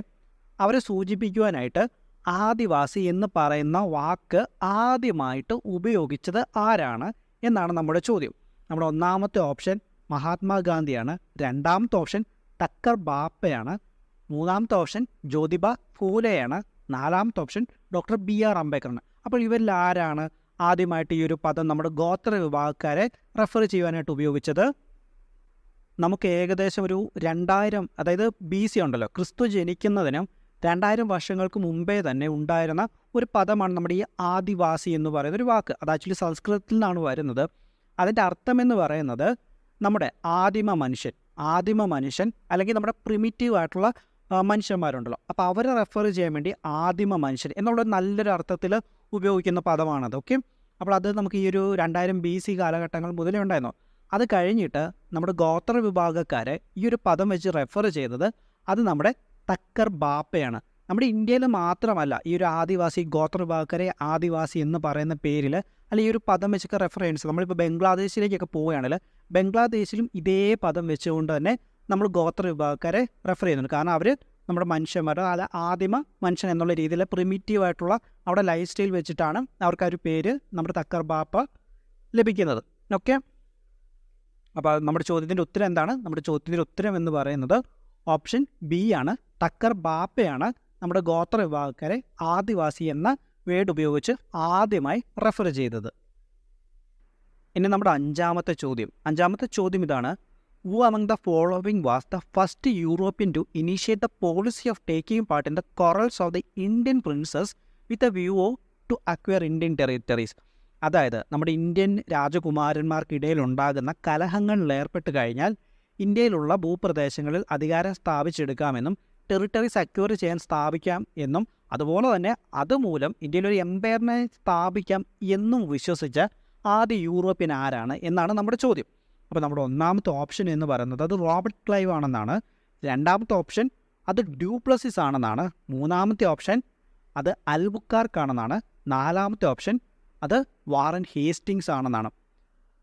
അവരെ സൂചിപ്പിക്കുവാനായിട്ട് ആദിവാസി എന്ന് പറയുന്ന വാക്ക് ആദ്യമായിട്ട് ഉപയോഗിച്ചത് ആരാണ് എന്നാണ് നമ്മുടെ ചോദ്യം. നമ്മുടെ ഒന്നാമത്തെ ഓപ്ഷൻ മഹാത്മാഗാന്ധിയാണ്. രണ്ടാമത്തെ ഓപ്ഷൻ ടക്കർ ബാപ്പയാണ്. മൂന്നാമത്തെ ഓപ്ഷൻ ജ്യോതിബ ഫൂലെയാണ്. നാലാമത്തെ ഓപ്ഷൻ ഡോക്ടർ BR അംബേദ്കറാണ്. അപ്പോൾ ഇവരിൽ ആരാണ് ആദ്യമായിട്ട് ഈ ഒരു പദം നമ്മുടെ ഗോത്ര വിഭാഗക്കാരെ റെഫർ ചെയ്യുവാനായിട്ട് ഉപയോഗിച്ചത്? നമുക്ക് ഏകദേശം ഒരു 2000, അതായത് BC ഉണ്ടല്ലോ, ക്രിസ്തു ജനിക്കുന്നതിനും 2000 വർഷങ്ങൾക്ക് മുമ്പേ തന്നെ ഉണ്ടായിരുന്ന ഒരു പദമാണ് നമ്മുടെ ഈ ആദിവാസി എന്ന് പറയുന്ന ഒരു വാക്ക്. അത് ആക്ച്വലി സംസ്കൃതത്തിൽ നിന്നാണ് വരുന്നത്. അതിൻ്റെ അർത്ഥം എന്ന് പറയുന്നത് നമ്മുടെ ആദിമ മനുഷ്യൻ അല്ലെങ്കിൽ നമ്മുടെ പ്രിമിറ്റീവ് ആയിട്ടുള്ള മനുഷ്യന്മാരുണ്ടല്ലോ, അപ്പോൾ അവരെ റെഫർ ചെയ്യാൻ വേണ്ടി ആദിമ മനുഷ്യൻ എന്നുള്ള നല്ലൊരു അർത്ഥത്തിൽ ഉപയോഗിക്കുന്ന പദമാണത്. ഓക്കെ, അപ്പോൾ അത് നമുക്ക് ഈ ഒരു 2000 BC കാലഘട്ടങ്ങൾ മുതലേ ഉണ്ടായിരുന്നു. അത് കഴിഞ്ഞിട്ട് നമ്മുടെ ഗോത്ര വിഭാഗക്കാരെ ഈ ഒരു പദം വെച്ച് റെഫർ ചെയ്തത് അത് നമ്മുടെ ടക്കർ ബാപ്പയാണ്. നമ്മുടെ ഇന്ത്യയിൽ മാത്രമല്ല ഈ ഒരു ആദിവാസി ഗോത്രവിഭാഗക്കാരെ ആദിവാസി എന്ന് പറയുന്ന പേരിൽ അല്ലെങ്കിൽ ഈ ഒരു പദം വെച്ചൊക്കെ റെഫറൻസ് നമ്മളിപ്പോൾ ബംഗ്ലാദേശിലേക്കൊക്കെ പോവുകയാണെങ്കിൽ ബംഗ്ലാദേശിലും ഇതേ പദം വെച്ചുകൊണ്ട് തന്നെ നമ്മൾ ഗോത്രവിഭാഗക്കാരെ റെഫർ ചെയ്യുന്നുണ്ട്. കാരണം അവർ നമ്മുടെ മനുഷ്യന്മാർ അല്ല ആദിമ മനുഷ്യൻ എന്നുള്ള രീതിയിൽ പ്രിമിറ്റീവായിട്ടുള്ള അവിടെ ലൈഫ് സ്റ്റൈൽ വെച്ചിട്ടാണ് അവർക്ക് ആ ഒരു പേര് നമ്മുടെ തക്കർ ബാപ്പ ലഭിക്കുന്നത്. ഓക്കെ, അപ്പോൾ നമ്മുടെ ചോദ്യത്തിൻ്റെ ഉത്തരം എന്താണ്? നമ്മുടെ ചോദ്യത്തിൻ്റെ ഉത്തരം എന്ന് പറയുന്നത് ഓപ്ഷൻ ബി ആണ്. തക്കർ ബാപ്പയാണ് നമ്മുടെ ഗോത്ര വിഭാഗക്കാരെ ആദിവാസി എന്ന വേർഡ് ഉപയോഗിച്ച് ആദ്യമായി റെഫർ ചെയ്തത്. ഇനി നമ്മുടെ അഞ്ചാമത്തെ ചോദ്യം ഇതാണ്: Who among the following was the first European to initiate the policy of taking part in the quarrels of the Indian princes with a view to acquire Indian territories? അതായത് നമ്മുടെ ഇന്ത്യൻ രാജകുമാരന്മാർക്കിടയിൽ ഉണ്ടാകുന്ന കലഹങ്ങളിൽ ഏർപ്പെട്ട് കഴിഞ്ഞാൽ ഇന്ത്യയിലുള്ള ഭൂപ്രദേശങ്ങളിൽ അധികാരം സ്ഥാപിച്ചെടുക്കാമെന്നും ടെറിട്ടറീസ് അക്വയർ ചെയ്യാൻ സ്ഥാപിക്കാം എന്നും അതുപോലെ തന്നെ അതുമൂലം ഇന്ത്യയിലൊരു എംപയറിനെ സ്ഥാപിക്കാം എന്നും വിശ്വസിച്ച ആദ്യ യൂറോപ്യൻ ആരാണ് എന്നാണ് നമ്മുടെ ചോദ്യം. അപ്പോൾ നമ്മുടെ ഒന്നാമത്തെ ഓപ്ഷൻ എന്ന് പറയുന്നത് അത് റോബർട്ട് ക്ലൈവ് ആണെന്നാണ്. രണ്ടാമത്തെ ഓപ്ഷൻ അത് ഡ്യൂപ്ലസിസ് ആണെന്നാണ്. മൂന്നാമത്തെ ഓപ്ഷൻ അത് അൽബുക്കാർക്ക് ആണെന്നാണ്. നാലാമത്തെ ഓപ്ഷൻ അത് വാറൻ ഹേസ്റ്റിങ്സ് ആണെന്നാണ്.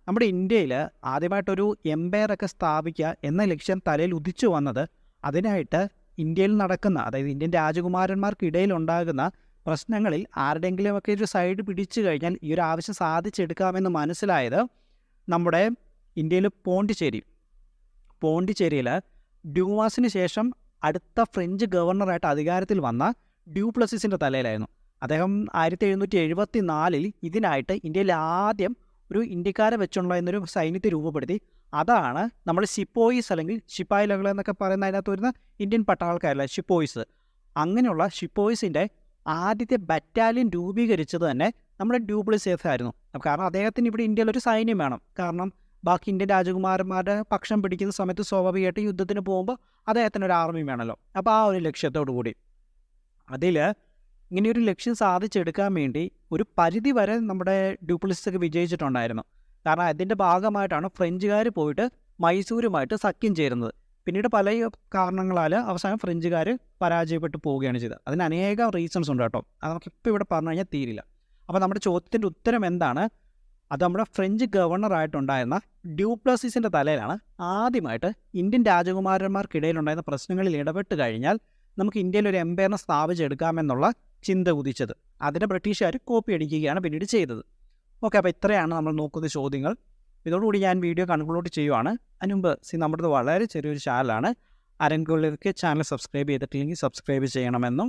നമ്മുടെ ഇന്ത്യയിൽ ആദ്യമായിട്ടൊരു എംപയറൊക്കെ സ്ഥാപിക്കുക എന്ന ലക്ഷ്യം തലയിൽ ഉദിച്ചു വന്നത് അതിനായിട്ട് ഇന്ത്യയിൽ നടക്കുന്ന, അതായത് ഇന്ത്യൻ രാജകുമാരന്മാർക്കിടയിൽ ഉണ്ടാകുന്ന പ്രശ്നങ്ങളിൽ ആരുടെയെങ്കിലുമൊക്കെ ഒരു സൈഡ് പിടിച്ചു കഴിഞ്ഞാൽ ഈ ഒരു ആവശ്യം സാധിച്ചെടുക്കാമെന്ന് മനസ്സിലായത് നമ്മുടെ ഇന്ത്യയിൽ പോണ്ടിച്ചേരിയിൽ ഡ്യൂമാസിന് ശേഷം അടുത്ത ഫ്രഞ്ച് ഗവർണറായിട്ട് അധികാരത്തിൽ വന്ന ഡ്യൂപ്ലസിസിൻ്റെ തലയിലായിരുന്നു. അദ്ദേഹം 1774 ഇതിനായിട്ട് ഇന്ത്യയിൽ ആദ്യം ഒരു ഇന്ത്യക്കാരെ വെച്ചുള്ള എന്നൊരു സൈന്യത്തെ രൂപപ്പെടുത്തി. അതാണ് നമ്മൾ ഷിപ്പോയിസ് അല്ലെങ്കിൽ ശിപ്പായിലകൾ എന്നൊക്കെ പറയുന്ന അതിനകത്ത് വരുന്ന ഇന്ത്യൻ പട്ടാളക്കാരല്ല ഷിപ്പോയിസ്. അങ്ങനെയുള്ള ഷിപ്പോയിസിൻ്റെ ആദ്യത്തെ ബറ്റാലിയൻ രൂപീകരിച്ചത് തന്നെ നമ്മുടെ ഡ്യൂപ്ലസിസ് ആയിരുന്നു. കാരണം അദ്ദേഹത്തിന് ഇവിടെ ഇന്ത്യയിലൊരു സൈന്യം വേണം. കാരണം ബാക്കി ഇന്ത്യൻ രാജകുമാരന്മാരുടെ പക്ഷം പിടിക്കുന്ന സമയത്ത് സ്വാഭാവികമായിട്ട് യുദ്ധത്തിന് പോകുമ്പോൾ അദ്ദേഹത്തിന് ഒരു ആർമി വേണമല്ലോ. അപ്പോൾ ആ ഒരു ലക്ഷ്യത്തോടു കൂടി അതിൽ ഇങ്ങനെയൊരു ലക്ഷ്യം സാധിച്ചെടുക്കാൻ വേണ്ടി ഒരു പരിധി വരെ നമ്മുടെ ഡ്യൂപ്ലസിസ് ഒക്കെ വിജയിച്ചിട്ടുണ്ടായിരുന്നു. കാരണം അതിൻ്റെ ഭാഗമായിട്ടാണ് ഫ്രഞ്ചുകാർ പോയിട്ട് മൈസൂരുമായിട്ട് സഖ്യം ചേരുന്നത്. പിന്നീട് പല കാരണങ്ങളാൽ അവസാനം ഫ്രഞ്ചുകാർ പരാജയപ്പെട്ടു പോവുകയാണ് ചെയ്തത്. അതിന് അനേകം റീസൺസ് ഉണ്ട് കേട്ടോ, അത് നമുക്കിപ്പോൾ ഇവിടെ പറഞ്ഞു കഴിഞ്ഞാൽ തീരില്ല. അപ്പോൾ നമ്മുടെ ചോദ്യത്തിൻ്റെ ഉത്തരം എന്താണ്? അത് നമ്മുടെ ഫ്രഞ്ച് ഗവർണറായിട്ടുണ്ടായിരുന്ന ഡ്യൂപ്ലസിസിൻ്റെ തലയിലാണ് ആദ്യമായിട്ട് ഇന്ത്യൻ രാജകുമാരന്മാർക്കിടയിലുണ്ടായിരുന്ന പ്രശ്നങ്ങളിൽ ഇടപെട്ട് കഴിഞ്ഞാൽ നമുക്ക് ഇന്ത്യയിൽ ഒരു എംപയറിനെ സ്ഥാപിച്ചെടുക്കാമെന്നുള്ള ചിന്ത ഉദിച്ചത്. അതിനെ ബ്രിട്ടീഷുകാർ കോപ്പി അടിക്കുകയാണ് പിന്നീട് ചെയ്തത്. ഓക്കെ, അപ്പോൾ ഇത്രയാണ് നമ്മൾ നോക്കുന്ന ചോദ്യങ്ങൾ. ഇതോടുകൂടി ഞാൻ വീഡിയോ കൺക്ലൂഡ് ചെയ്യുവാണ്. അതിനുമുമ്പ് നമ്മുടെ വളരെ ചെറിയൊരു ചാനലാണ്. ആരെങ്കിലും ചാനൽ സബ്സ്ക്രൈബ് ചെയ്തിട്ടില്ലെങ്കിൽ സബ്സ്ക്രൈബ് ചെയ്യണമെന്നും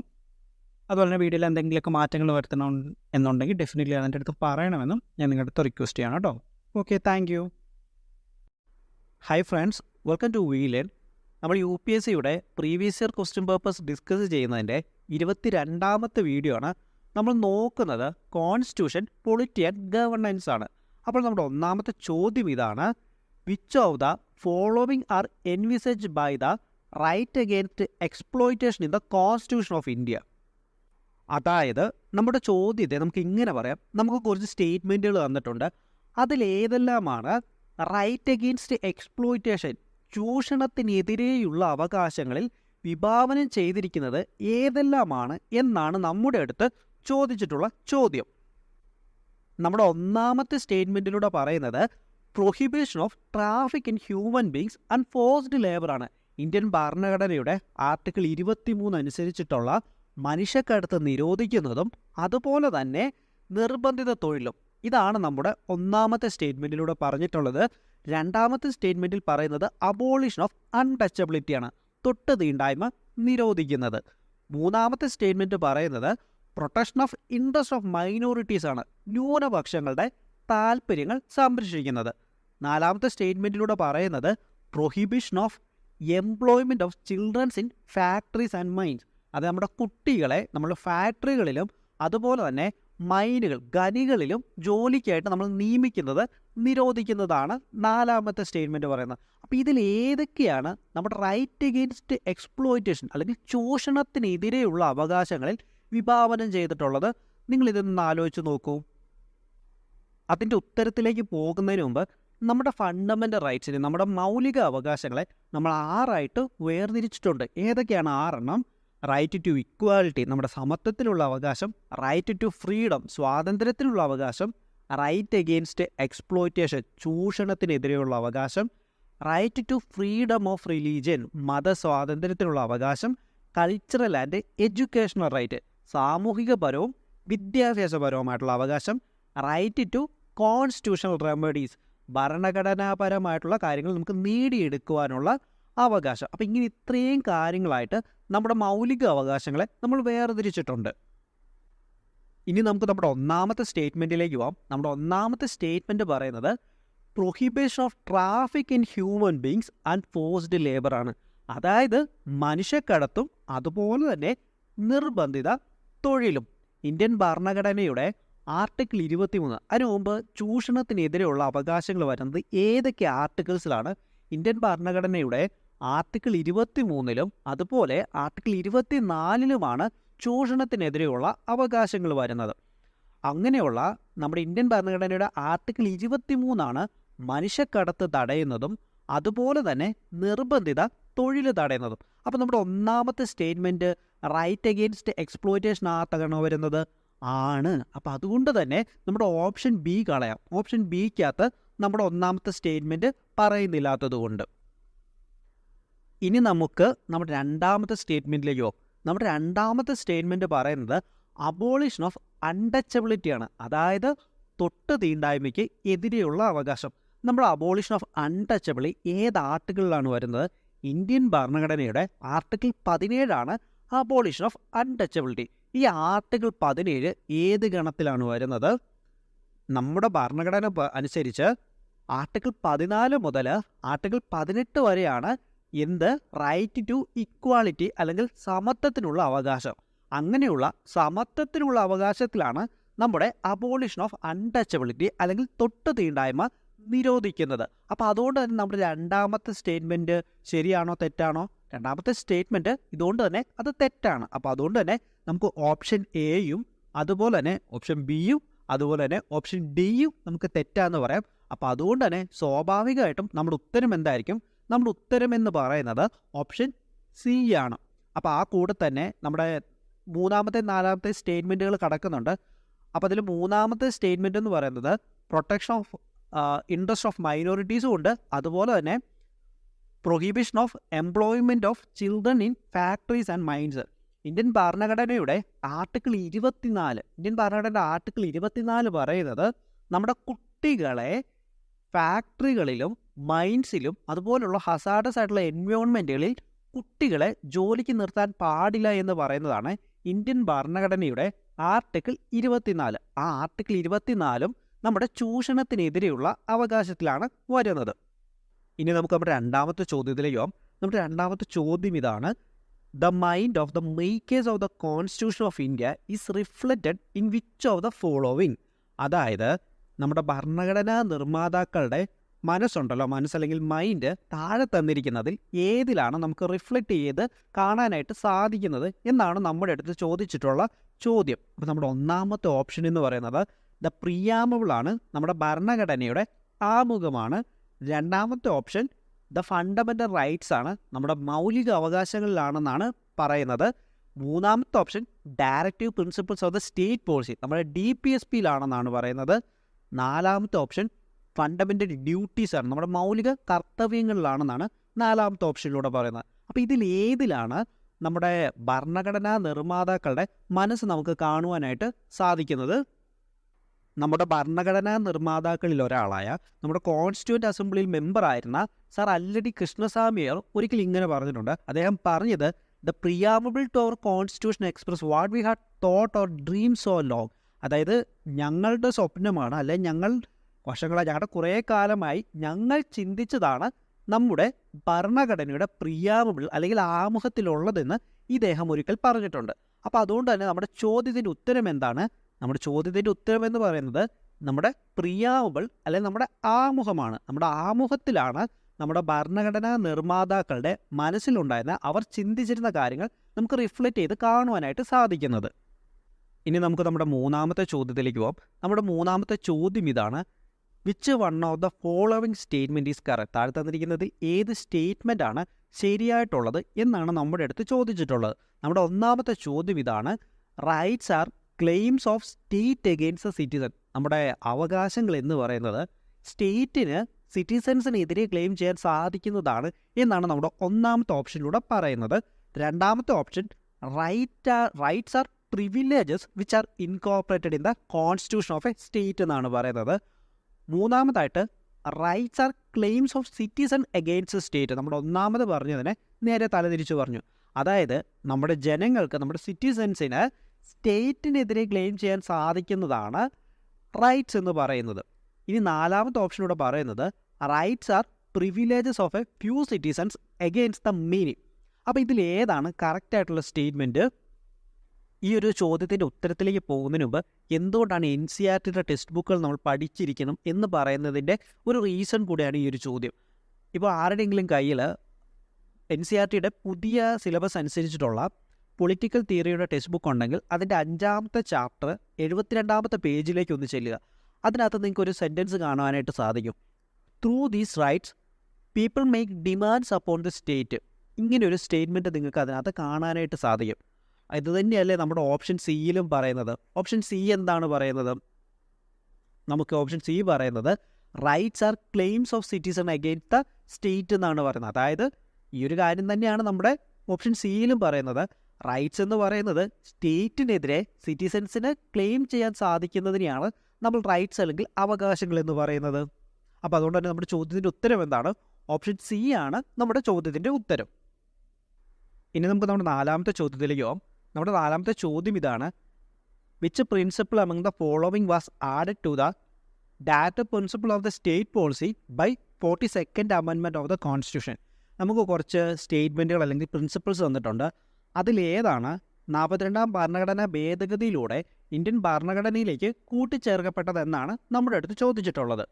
അതുപോലെ തന്നെ വീഡിയോയിൽ എന്തെങ്കിലുമൊക്കെ മാറ്റങ്ങൾ വരുത്തണം എന്നുണ്ടെങ്കിൽ ഡെഫിനറ്റ്ലി അതിൻ്റെ അടുത്ത് പറയണമെന്നും ഞാൻ നിങ്ങളുടെ അടുത്ത് റിക്വസ്റ്റ് ചെയ്യണം കേട്ടോ. Okay, thank you. Hi friends, welcome to we learn. നമ്മൾ UPSCയുടെ previous year question papers discuss ചെയ്യുന്നതിൻ്റെ 22ാമത്തെ വീഡിയോ ആണ്. നമ്മൾ നോക്കുന്നത് കോൺസ്റ്റിറ്റ്യൂഷൻ, പൊളിറ്റി ആൻഡ് ഗവർണൻസ് ആണ്. അപ്പോൾ നമ്മുടെ ഒന്നാമത്തെ ചോദ്യം ഇതാണ്: which of the following are envisaged by the right against exploitation in the constitution of India? അതായത് നമ്മുടെ ചോദ്യത്തെ നമുക്ക് ഇങ്ങനെ പറയാം, നമുക്ക് കുറച്ച് സ്റ്റേറ്റ്മെൻറ്റുകൾ തന്നിട്ടുണ്ട്. അതിലേതെല്ലാമാണ് റൈറ്റ് അഗെയിൻസ്റ്റ് എക്സ്പ്ലോയിറ്റേഷൻ, ചൂഷണത്തിനെതിരെയുള്ള അവകാശങ്ങളിൽ വിഭാവനം ചെയ്തിരിക്കുന്നത് ഏതെല്ലാമാണ് എന്നാണ് നമ്മുടെ അടുത്ത് ചോദിച്ചിട്ടുള്ള ചോദ്യം. നമ്മുടെ ഒന്നാമത്തെ സ്റ്റേറ്റ്മെൻറ്റിലൂടെ പറയുന്നത് prohibition of traffic in human beings and forced labour ആണ്. ഇന്ത്യൻ ഭരണഘടനയുടെ ആർട്ടിക്കിൾ 23 അനുസരിച്ചിട്ടുള്ള മനുഷ്യക്കടത്ത് നിരോധിക്കുന്നതും അതുപോലെ തന്നെ നിർബന്ധിത തൊഴിലും. ഇതാണ് നമ്മുടെ ഒന്നാമത്തെ സ്റ്റേറ്റ്മെൻറ്റിലൂടെ പറഞ്ഞിട്ടുള്ളത്. രണ്ടാമത്തെ സ്റ്റേറ്റ്മെൻറ്റിൽ പറയുന്നത് അബോളിഷൻ ഓഫ് അൺടച്ചബിലിറ്റിയാണ്, തൊട്ട് തീണ്ടായ്മ നിരോധിക്കുന്നത്. മൂന്നാമത്തെ സ്റ്റേറ്റ്മെൻറ്റ് പറയുന്നത് protection of interest of minorities ആണ്, ന്യൂനപക്ഷങ്ങളുടെ താല്പര്യങ്ങൾ സംരക്ഷിക്കുന്നത്. നാലാമത്തെ സ്റ്റേറ്റ്മെൻറ്റിലൂടെ പറയുന്നത് prohibition of employment of childrens in factories and mines. അത് നമ്മുടെ കുട്ടികളെ നമ്മൾ ഫാക്ടറികളിലും അതുപോലെ തന്നെ മൈനുകൾ, ഖനികളിലും ജോലിക്കായിട്ട് നമ്മൾ നിയമിക്കുന്നത് നിരോധിക്കുന്നതാണ് നാലാമത്തെ സ്റ്റേറ്റ്മെൻറ്റ് പറയുന്നത്. അപ്പോൾ ഇതിൽ ഏതൊക്കെയാണ് നമ്മുടെ റൈറ്റ് അഗെയിൻസ്റ്റ് എക്സ്പ്ലോയിറ്റേഷൻ അല്ലെങ്കിൽ ചൂഷണത്തിനെതിരെയുള്ള അവകാശങ്ങളിൽ വിഭാവനം ചെയ്തിട്ടുള്ളത്? നിങ്ങളിതൊന്ന് ആലോചിച്ച് നോക്കൂ. അതിൻ്റെ ഉത്തരത്തിലേക്ക് പോകുന്നതിന് മുമ്പ് നമ്മുടെ ഫണ്ടമെൻ്റൽ റൈറ്റ്സിനെ, നമ്മുടെ മൗലിക അവകാശങ്ങളെ നമ്മൾ 6 വേർതിരിച്ചിട്ടുണ്ട്. ഏതൊക്കെയാണ് 6 എണ്ണം? റൈറ്റ് ടു ഇക്വാലിറ്റി നമ്മുടെ സമത്വത്തിനുള്ള അവകാശം, റൈറ്റ് ടു ഫ്രീഡം സ്വാതന്ത്ര്യത്തിനുള്ള അവകാശം, റൈറ്റ് എഗെയിൻസ്റ്റ് എക്സ്പ്ലോയിറ്റേഷൻ ചൂഷണത്തിനെതിരെയുള്ള അവകാശം, right to freedom of religion മതസ്വാതന്ത്ര്യത്തിനുള്ള അവകാശം, കൾച്ചറൽ ആൻഡ് എഡ്യൂക്കേഷണൽ റൈറ്റ് സാമൂഹികപരവും വിദ്യാഭ്യാസപരവുമായിട്ടുള്ള അവകാശം, റൈറ്റ് ടു കോൺസ്റ്റിറ്റ്യൂഷണൽ റെമഡീസ് ഭരണഘടനാപരമായിട്ടുള്ള കാര്യങ്ങൾ നമുക്ക് നേടിയെടുക്കുവാനുള്ള അവകാശം. അപ്പോൾ ഇങ്ങനെ ഇത്രയും കാര്യങ്ങളായിട്ട് നമ്മുടെ മൗലിക അവകാശങ്ങളെ നമ്മൾ വേർതിരിച്ചിട്ടുണ്ട്. ഇനി നമുക്ക് നമ്മുടെ ഒന്നാമത്തെ സ്റ്റേറ്റ്മെൻറ്റിലേക്ക് പോകാം. നമ്മുടെ ഒന്നാമത്തെ സ്റ്റേറ്റ്മെൻറ്റ് പറയുന്നത് prohibition of traffic in human beings and forced labour ആണ്. അതായത് മനുഷ്യക്കടത്തും അതുപോലെ തന്നെ നിർബന്ധിത തൊഴിലും. ഇന്ത്യൻ ഭരണഘടനയുടെ ആർട്ടിക്കിൾ 23, അതിനു മുമ്പ് ചൂഷണത്തിനെതിരെയുള്ള അവകാശങ്ങൾ വരുന്നത് ഏതൊക്കെ ആർട്ടിക്കിൾസിലാണ്? ഇന്ത്യൻ ഭരണഘടനയുടെ ആർട്ടിക്കിൾ 23-ലും അതുപോലെ ആർട്ടിക്കിൾ 24-ലുമാണ് ചൂഷണത്തിനെതിരെയുള്ള അവകാശങ്ങൾ വരുന്നത്. അങ്ങനെയുള്ള നമ്മുടെ ഇന്ത്യൻ ഭരണഘടനയുടെ ആർട്ടിക്കിൾ 23 മനുഷ്യക്കടത്ത് തടയുന്നതും അതുപോലെ തന്നെ നിർബന്ധിത തൊഴിൽ തടയുന്നതും. അപ്പോൾ നമ്മുടെ ഒന്നാമത്തെ സ്റ്റേറ്റ്മെൻറ്റ് റൈറ്റ് അഗെയിൻസ്റ്റ് എക്സ്പ്ലോയിറ്റേഷൻ ആർട്ടാണോ വരുന്നത്? ആണ്. അപ്പോൾ അതുകൊണ്ട് തന്നെ നമ്മുടെ ഓപ്ഷൻ ബി കളയാം. ഓപ്ഷൻ ബിക്കകത്ത് നമ്മുടെ ഒന്നാമത്തെ സ്റ്റേറ്റ്മെൻറ്റ് പറയുന്നില്ലാത്തത് കൊണ്ട്. ഇനി നമുക്ക് നമ്മുടെ രണ്ടാമത്തെ സ്റ്റേറ്റ്മെൻറ്റിലേക്ക് പോകും. നമ്മുടെ രണ്ടാമത്തെ സ്റ്റേറ്റ്മെൻറ്റ് പറയുന്നത് അബോളിഷൻ ഓഫ് അൺടച്ചബിലിറ്റിയാണ്. അതായത് തൊട്ട് തീണ്ടായ്മയ്ക്ക് എതിരെയുള്ള അവകാശം. നമ്മുടെ അബോളിഷൻ ഓഫ് അൺടച്ചബിലിറ്റി ഏത് ആർട്ടിക്കിളിലാണ് വരുന്നത്? ഇന്ത്യൻ ഭരണഘടനയുടെ ആർട്ടിക്കിൾ 17 അബോളിഷൻ ഓഫ് അൺടച്ചബിലിറ്റി. ഈ ആർട്ടിക്കിൾ 17 ഏത് ഗണത്തിലാണ് വരുന്നത്? നമ്മുടെ ഭരണഘടന അനുസരിച്ച് ആർട്ടിക്കിൾ 14 മുതൽ ആർട്ടിക്കിൾ 18 വരെയാണ് എന്ത്? റൈറ്റ് ടു ഇക്വാളിറ്റി അല്ലെങ്കിൽ സമത്വത്തിനുള്ള അവകാശം. അങ്ങനെയുള്ള സമത്വത്തിനുള്ള അവകാശത്തിലാണ് നമ്മുടെ അബോളിഷൻ ഓഫ് അൺടച്ചബിലിറ്റി അല്ലെങ്കിൽ തൊട്ട് തീണ്ടായ്മ നിരോധിക്കുന്നത്. അപ്പോൾ അതുകൊണ്ട് തന്നെ നമ്മുടെ രണ്ടാമത്തെ സ്റ്റേറ്റ്മെൻറ്റ് ശരിയാണോ തെറ്റാണോ? രണ്ടാമത്തെ സ്റ്റേറ്റ്മെൻറ്റ് ഇതുകൊണ്ട് തന്നെ അത് തെറ്റാണ്. അപ്പോൾ അതുകൊണ്ട് തന്നെ നമുക്ക് ഓപ്ഷൻ എയും അതുപോലെ തന്നെ ഓപ്ഷൻ ബിയും അതുപോലെ തന്നെ ഓപ്ഷൻ ഡിയും നമുക്ക് തെറ്റാന്ന് പറയാം. അപ്പോൾ അതുകൊണ്ട് തന്നെ സ്വാഭാവികമായിട്ടും നമ്മുടെ ഉത്തരം എന്തായിരിക്കും? നമ്മുടെ ഉത്തരം എന്ന് പറയുന്നത് ഓപ്ഷൻ സി ആണ്. അപ്പോൾ ആ കൂടെ തന്നെ നമ്മുടെ മൂന്നാമത്തെ നാലാമത്തെ സ്റ്റേറ്റ്മെൻറ്റുകൾ കിടക്കുന്നുണ്ട്. അപ്പോൾ അതിൽ മൂന്നാമത്തെ സ്റ്റേറ്റ്മെൻറ്റ് എന്ന് പറയുന്നത് പ്രൊട്ടക്ഷൻ ഓഫ് ഇൻട്രസ്റ്റ് ഓഫ് മൈനോറിറ്റീസും ഉണ്ട്. അതുപോലെ തന്നെ prohibition of employment of children in factories and mines. Indian ഭരണഘടനയുടെ ആർട്ടിക്കിൾ 24, ഇന്ത്യൻ ഭരണഘടനയുടെ ആർട്ടിക്കിൾ 24 പറയുന്നത് നമ്മുടെ കുട്ടികളെ ഫാക്ടറികളിലും മൈൻസിലും അതുപോലുള്ള ഹസാഡസ് ആയിട്ടുള്ള എൻവയോൺമെൻറ്റുകളിൽ കുട്ടികളെ ജോലിക്ക് നിർത്താൻ പാടില്ല എന്ന് പറയുന്നതാണ് ഇന്ത്യൻ ഭരണഘടനയുടെ ആർട്ടിക്കിൾ 24. ആ ആർട്ടിക്കിൾ 24 നമ്മുടെ ചൂഷണത്തിനെതിരെയുള്ള അവകാശത്തിലാണ് വരുന്നത്. ഇനി നമുക്ക് നമ്മുടെ രണ്ടാമത്തെ ചോദ്യത്തിലേക്ക് പോകാം. നമ്മുടെ രണ്ടാമത്തെ ചോദ്യം ഇതാണ്: the mind of the makers of the constitution of India is reflected in which of the following. അതായത് നമ്മുടെ ഭരണഘടനാ നിർമ്മാതാക്കളുടെ മനസ്സുണ്ടല്ലോ, മനസ്സല്ലെങ്കിൽ മൈൻഡ്, താഴെ തന്നിരിക്കുന്നതിൽ ഏതിലാണ് നമുക്ക് റിഫ്ലക്റ്റ് ചെയ്ത് കാണാനായിട്ട് സാധിക്കുന്നത് എന്നാണ് നമ്മുടെ അടുത്ത് ചോദിച്ചിട്ടുള്ള ചോദ്യം. അപ്പോൾ നമ്മുടെ ഒന്നാമത്തെ ഓപ്ഷൻ എന്ന് പറയുന്നത് ദ പ്രിയാമബിൾ ആണ്, നമ്മുടെ ഭരണഘടനയുടെ ആമുഖമാണ്. രണ്ടാമത്തെ ഓപ്ഷൻ ദ ഫണ്ടമെൻ്റൽ റൈറ്റ്സ് ആണ്, നമ്മുടെ മൗലിക അവകാശങ്ങളിലാണെന്നാണ് പറയുന്നത്. മൂന്നാമത്തെ option directive principles of the state policy, നമ്മുടെ DPSPയിലാണെന്നാണ് പറയുന്നത്. നാലാമത്തെ ഓപ്ഷൻ ഫണ്ടമെൻ്റൽ ഡ്യൂട്ടീസ് ആണ്, നമ്മുടെ മൗലിക കർത്തവ്യങ്ങളിലാണെന്നാണ് നാലാമത്തെ ഓപ്ഷനിലൂടെ പറയുന്നത്. അപ്പോൾ ഇതിൽ ഏതിലാണ് നമ്മുടെ ഭരണഘടനാ നിർമ്മാതാക്കളുടെ മനസ്സ് നമുക്ക് കാണുവാനായിട്ട് സാധിക്കുന്നത്? നമ്മുടെ ഭരണഘടനാ നിർമ്മാതാക്കളിൽ ഒരാളായ നമ്മുടെ കോൺസ്റ്റിറ്റ്യൂവൻ്റ് അസംബ്ലിയിൽ മെമ്പറായിരുന്ന സർ അല്ലടി കൃഷ്ണസ്വാമിയർ ഒരിക്കൽ ഇങ്ങനെ പറഞ്ഞിട്ടുണ്ട്. അദ്ദേഹം പറഞ്ഞത് the preamble to our constitution express what we had thought or dream so long. അതായത് ഞങ്ങളുടെ സ്വപ്നമാണ്, അല്ലെ ഞങ്ങൾ വർഷങ്ങളായി, ഞങ്ങളുടെ കുറേ കാലമായി ഞങ്ങൾ ചിന്തിച്ചതാണ് നമ്മുടെ ഭരണഘടനയുടെ പ്രിയാമബിൾ അല്ലെങ്കിൽ ആമുഖത്തിലുള്ളതെന്ന് ഇദ്ദേഹം ഒരിക്കൽ പറഞ്ഞിട്ടുണ്ട്. അപ്പോൾ അതുകൊണ്ട് തന്നെ നമ്മുടെ ചോദ്യത്തിൻ്റെ ഉത്തരം എന്താണ്? നമ്മുടെ ചോദ്യത്തിൻ്റെ ഉത്തരം എന്ന് പറയുന്നത് നമ്മുടെ പ്രിയാമബിൾ അല്ലെങ്കിൽ നമ്മുടെ ആമുഖമാണ്. നമ്മുടെ ആമുഖത്തിലാണ് നമ്മുടെ ഭരണഘടനാ നിർമ്മാതാക്കളുടെ മനസ്സിലുണ്ടായിരുന്ന അവർ ചിന്തിച്ചിരുന്ന കാര്യങ്ങൾ നമുക്ക് റിഫ്ലക്റ്റ് ചെയ്ത് കാണുവാനായിട്ട് സാധിക്കുന്നത്. ഇനി നമുക്ക് നമ്മുടെ മൂന്നാമത്തെ ചോദ്യത്തിലേക്ക് പോകാം. നമ്മുടെ മൂന്നാമത്തെ ചോദ്യം ഇതാണ്: which one of the following statement is correct? താഴെ തന്നിരിക്കുന്നതിൽ ഏത് സ്റ്റേറ്റ്മെൻ്റ് ആണ് ശരിയായിട്ടുള്ളത് എന്നാണ് നമ്മുടെ അടുത്ത് ചോദിച്ചിട്ടുള്ളത്. നമ്മുടെ ഒന്നാമത്തെ ചോദ്യം ഇതാണ്: rights R claims of state against the citizen. നമ്മുടെ അവകാശങ്ങൾ എന്ന് പറയുന്നത് സ്റ്റേറ്റിന് സിറ്റിസൺസിനെതിരെ ക്ലെയിം ചെയ്യാൻ സാധിക്കുന്നതാണ് എന്നാണ് നമ്മുടെ ഒന്നാമത്തെ ഓപ്ഷനിലൂടെ പറയുന്നത്. രണ്ടാമത്തെ option rights R privileges which are incorporated in the constitution of A state എന്നാണ് പറയുന്നത്. മൂന്നാമതായിട്ട് rights R claims of citizen against state. നമ്മുടെ ഒന്നാമത് പറഞ്ഞതിനെ നേരെ തലതിരിച്ച് പറഞ്ഞു. അതായത് നമ്മുടെ ജനങ്ങൾക്ക്, നമ്മുടെ സിറ്റിസൺസിന് സ്റ്റേറ്റിനെതിരെ ക്ലെയിം ചെയ്യാൻ സാധിക്കുന്നതാണ് റൈറ്റ്സ് എന്ന് പറയുന്നത്. ഇനി നാലാമത്തെ ഓപ്ഷനിലൂടെ പറയുന്നത് rights R privileges of A few citizens against the meaning. അപ്പോൾ ഇതിൽ ഏതാണ് കറക്റ്റായിട്ടുള്ള സ്റ്റേറ്റ്മെൻറ്റ്? ഈ ഒരു ചോദ്യത്തിൻ്റെ ഉത്തരത്തിലേക്ക് പോകുന്നതിന് മുമ്പ് എന്തുകൊണ്ടാണ് NCERTയുടെ ടെക്സ്റ്റ് ബുക്കുകൾ നമ്മൾ പഠിച്ചിരിക്കണം എന്ന് പറയുന്നതിൻ്റെ ഒരു റീസൺ കൂടിയാണ് ഈ ഒരു ചോദ്യം. ഇപ്പോൾ ആരുടെയെങ്കിലും കയ്യിൽ NCERTയുടെ പുതിയ സിലബസ് അനുസരിച്ചിട്ടുള്ള പൊളിറ്റിക്കൽ തിയറിയുടെ ടെക്സ്റ്റ് ബുക്ക് ഉണ്ടെങ്കിൽ അതിൻ്റെ 5ാമത്തെ ചാപ്റ്റർ 72ാമത്തെ പേജിലേക്ക് ഒന്ന് ചെല്ലുക. അതിനകത്ത് നിങ്ങൾക്ക് ഒരു സെൻറ്റൻസ് കാണുവാനായിട്ട് സാധിക്കും: through these rights people make demands upon the state. ഇങ്ങനെയൊരു സ്റ്റേറ്റ്മെൻറ്റ് നിങ്ങൾക്ക് അതിനകത്ത് കാണാനായിട്ട് സാധിക്കും. ഇത് തന്നെയല്ലേ നമ്മുടെ ഓപ്ഷൻ സിയിലും പറയുന്നത്? ഓപ്ഷൻ സി എന്താണ് പറയുന്നത്? നമുക്ക് ഓപ്ഷൻ സി പറയുന്നത് rights R claims of citizen against the state എന്നാണ് പറയുന്നത്. അതായത് ഈ ഒരു കാര്യം തന്നെയാണ് നമ്മുടെ ഓപ്ഷൻ സിയിലും പറയുന്നത്. റൈറ്റ്സ് എന്ന് പറയുന്നത് സ്റ്റേറ്റിനെതിരെ സിറ്റിസൺസിന് ക്ലെയിം ചെയ്യാൻ സാധിക്കുന്നതിനെയാണ് നമ്മൾ റൈറ്റ്സ് അല്ലെങ്കിൽ അവകാശങ്ങൾ എന്ന് പറയുന്നത്. അപ്പോൾ അതുകൊണ്ട് തന്നെ നമ്മുടെ ചോദ്യത്തിൻ്റെ ഉത്തരം എന്താണ്? ഓപ്ഷൻ സി ആണ് നമ്മുടെ ചോദ്യത്തിൻ്റെ ഉത്തരം. ഇനി നമുക്ക് നമ്മുടെ നാലാമത്തെ ചോദ്യത്തിലേക്ക് പോകാം. നമ്മുടെ നാലാമത്തെ ചോദ്യം ഇതാണ്: which principle among the following was added to the data principle of the state policy by 42nd amendment of the constitution. നമുക്ക് കുറച്ച് സ്റ്റേറ്റ്മെൻറ്റുകൾ അല്ലെങ്കിൽ പ്രിൻസിപ്പിൾസ് തന്നിട്ടുണ്ട്. അതിലേതാണ് 42ാം ഭരണഘടനാ ഭേദഗതിയിലൂടെ ഇന്ത്യൻ ഭരണഘടനയിലേക്ക് കൂട്ടിച്ചേർക്കപ്പെട്ടതെന്നാണ് നമ്മുടെ അടുത്ത് ചോദിച്ചിട്ടുള്ളത്.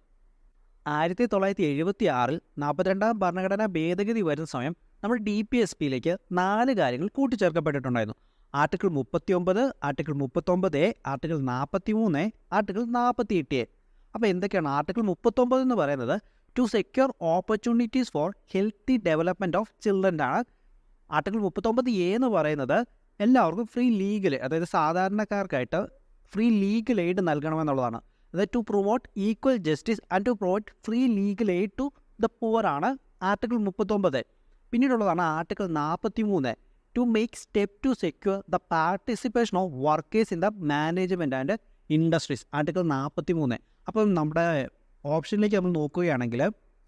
1976 42ാം ഭരണഘടനാ ഭേദഗതി വരുന്ന സമയം നമ്മുടെ DPSPയിലേക്ക് 4 കാര്യങ്ങൾ കൂട്ടിച്ചേർക്കപ്പെട്ടിട്ടുണ്ടായിരുന്നു. Article 39, article 39A, article 43, article 48A. അപ്പോൾ എന്തൊക്കെയാണ്? ആർട്ടിക്കിൾ 39 എന്ന് പറയുന്നത് to secure opportunities for healthy development of children ആണ്. ആർട്ടിക്കിൾ 39A എന്ന് പറയുന്നത് എല്ലാവർക്കും ഫ്രീ ലീഗൽ, അതായത് സാധാരണക്കാർക്കായിട്ട് ഫ്രീ ലീഗൽ എയ്ഡ് നൽകണമെന്നുള്ളതാണ്. അതായത് to promote equal justice and to provide free legal aid to the poor ആണ് ആർട്ടിക്കിൾ 39. പിന്നീടുള്ളതാണ് article 43, to make step to secure the participation of workers in the management and industries, article 43. അപ്പം നമ്മുടെ ഓപ്ഷനിലേക്ക് നമ്മൾ നോക്കുകയാണെങ്കിൽ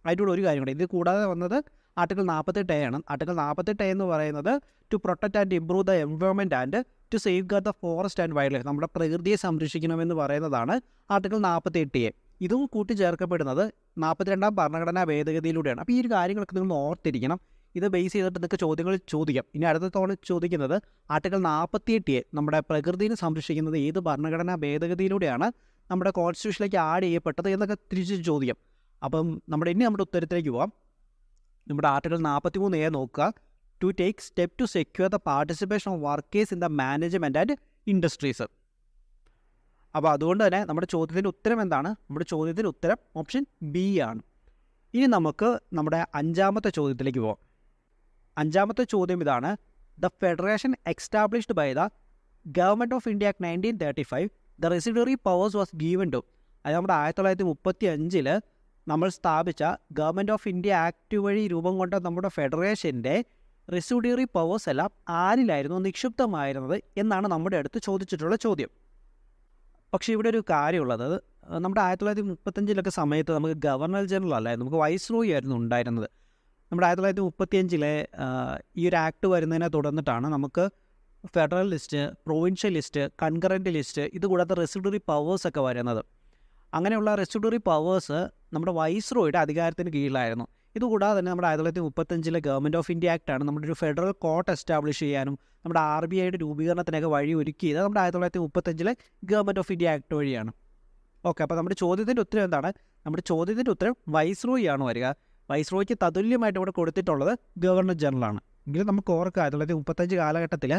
അതിലൂടെ ഒരു കാര്യം കൂടെ, ഇത് കൂടാതെ വന്നത് ആർട്ടിക്കിൾ 48A ആണ്. ആർട്ടിക്കിൾ 48A എന്ന് പറയുന്നത് to protect and improve the environment and to safeguard the forest and wildlife, നമ്മുടെ പ്രകൃതിയെ സംരക്ഷിക്കണമെന്ന് പറയുന്നതാണ് ആർട്ടിക്കിൾ 48A. ഇതും കൂട്ടിച്ചേർക്കപ്പെടുന്നത് 42ാം ഭരണഘടനാ ഭേദഗതിയിലൂടെയാണ്. അപ്പോൾ ഈ ഒരു കാര്യങ്ങളൊക്കെ നിങ്ങൾ ഓർത്തിരിക്കണം. ഇത് ബേസ് ചെയ്തിട്ട് നിങ്ങൾക്ക് ചോദ്യങ്ങൾ ചോദിക്കാം. ഇനി അടുത്ത തവണ ചോദിക്കുന്നത് ആർട്ടിക്കിൾ 48A നമ്മുടെ പ്രകൃതിയെ സംരക്ഷിക്കുന്നത് ഏത് ഭരണഘടനാ ഭേദഗതിയിലൂടെയാണ് നമ്മുടെ കോൺസ്റ്റിറ്റ്യൂഷനിലേക്ക് ആഡ് ചെയ്യപ്പെട്ടത് എന്നൊക്കെ തിരിച്ച് ചോദിക്കാം. അപ്പം നമ്മുടെ ഉത്തരത്തിലേക്ക് പോകാം. നമ്മുടെ ആർട്ടിക്കിൾ 43A നോക്കുക: to take step to secure the participation of workers in the management and industries. അപ്പോൾ അതുകൊണ്ട് തന്നെ നമ്മുടെ ചോദ്യത്തിൻ്റെ ഉത്തരം എന്താണ്? നമ്മുടെ ചോദ്യത്തിൻ്റെ ഉത്തരം ഓപ്ഷൻ ബി ആണ്. ഇനി നമുക്ക് നമ്മുടെ 5ാമത്തെ ചോദ്യത്തിലേക്ക് പോകാം. 5ാമത്തെ ചോദ്യം ഇതാണ്: the federation established by the government of India act 1935 the residuary powers was given to. അത് നമ്മുടെ 1935 നമ്മൾ സ്ഥാപിച്ച ഗവൺമെൻറ് ഓഫ് ഇന്ത്യ ആക്ട് വഴി രൂപം കൊണ്ട നമ്മുടെ ഫെഡറേഷൻ്റെ റെസിഡറി പവേഴ്സ് എല്ലാം ആരിലായിരുന്നു നിക്ഷിപ്തമായിരുന്നത് എന്നാണ് നമ്മുടെ അടുത്ത് ചോദിച്ചിട്ടുള്ള ചോദ്യം. പക്ഷേ ഇവിടെ ഒരു കാര്യമുള്ളത്, നമ്മുടെ 1935 സമയത്ത് നമുക്ക് ഗവർണർ ജനറൽ അല്ലായിരുന്നു, നമുക്ക് വൈസ്രോയി ആയിരുന്നു ഉണ്ടായിരുന്നത്. നമ്മുടെ 1935 ഈ ഒരു ആക്ട് വരുന്നതിനെ തുടർന്നിട്ടാണ് നമുക്ക് federal list, provincial list, concurrent list, ഇതുകൂടാതെ റെസിഡറി പവേഴ്സൊക്കെ വരുന്നത്. അങ്ങനെയുള്ള റെസിഡറി പവേഴ്സ് നമ്മുടെ വൈസ്രോയുടെ അധികാരത്തിന് കീഴിലായിരുന്നു. ഇതുകൂടാതെ തന്നെ നമ്മുടെ 1935 ഗവൺമെൻറ് ഓഫ് ഇന്ത്യ ആക്ടാണ് നമ്മുടെ ഒരു ഫെഡറൽ കോർട്ട് എസ്റ്റാബ്ലിഷ് ചെയ്യാനും നമ്മുടെ RBIയുടെ രൂപീകരണത്തിനൊക്കെ വഴി ഒരുക്കിയത് നമ്മുടെ 1935 ഗവൺമെൻറ് ഓഫ് ഇന്ത്യ ആക്ട് വഴിയാണ്. ഓക്കെ, അപ്പോൾ നമ്മുടെ ചോദ്യത്തിൻ്റെ ഉത്തരം എന്താണ്? നമ്മുടെ ചോദ്യത്തിൻ്റെ ഉത്തരം വൈസ്രോയി ആണ് വരിക. വൈസ്രോയ്ക്ക് തതുല്യമായിട്ട് ഇവിടെ കൊടുത്തിട്ടുള്ളത് ഗവർണർ ജനറലാണ്. എങ്കിലും നമുക്ക് ഓർക്കുക 1935 കാലഘട്ടത്തിൽ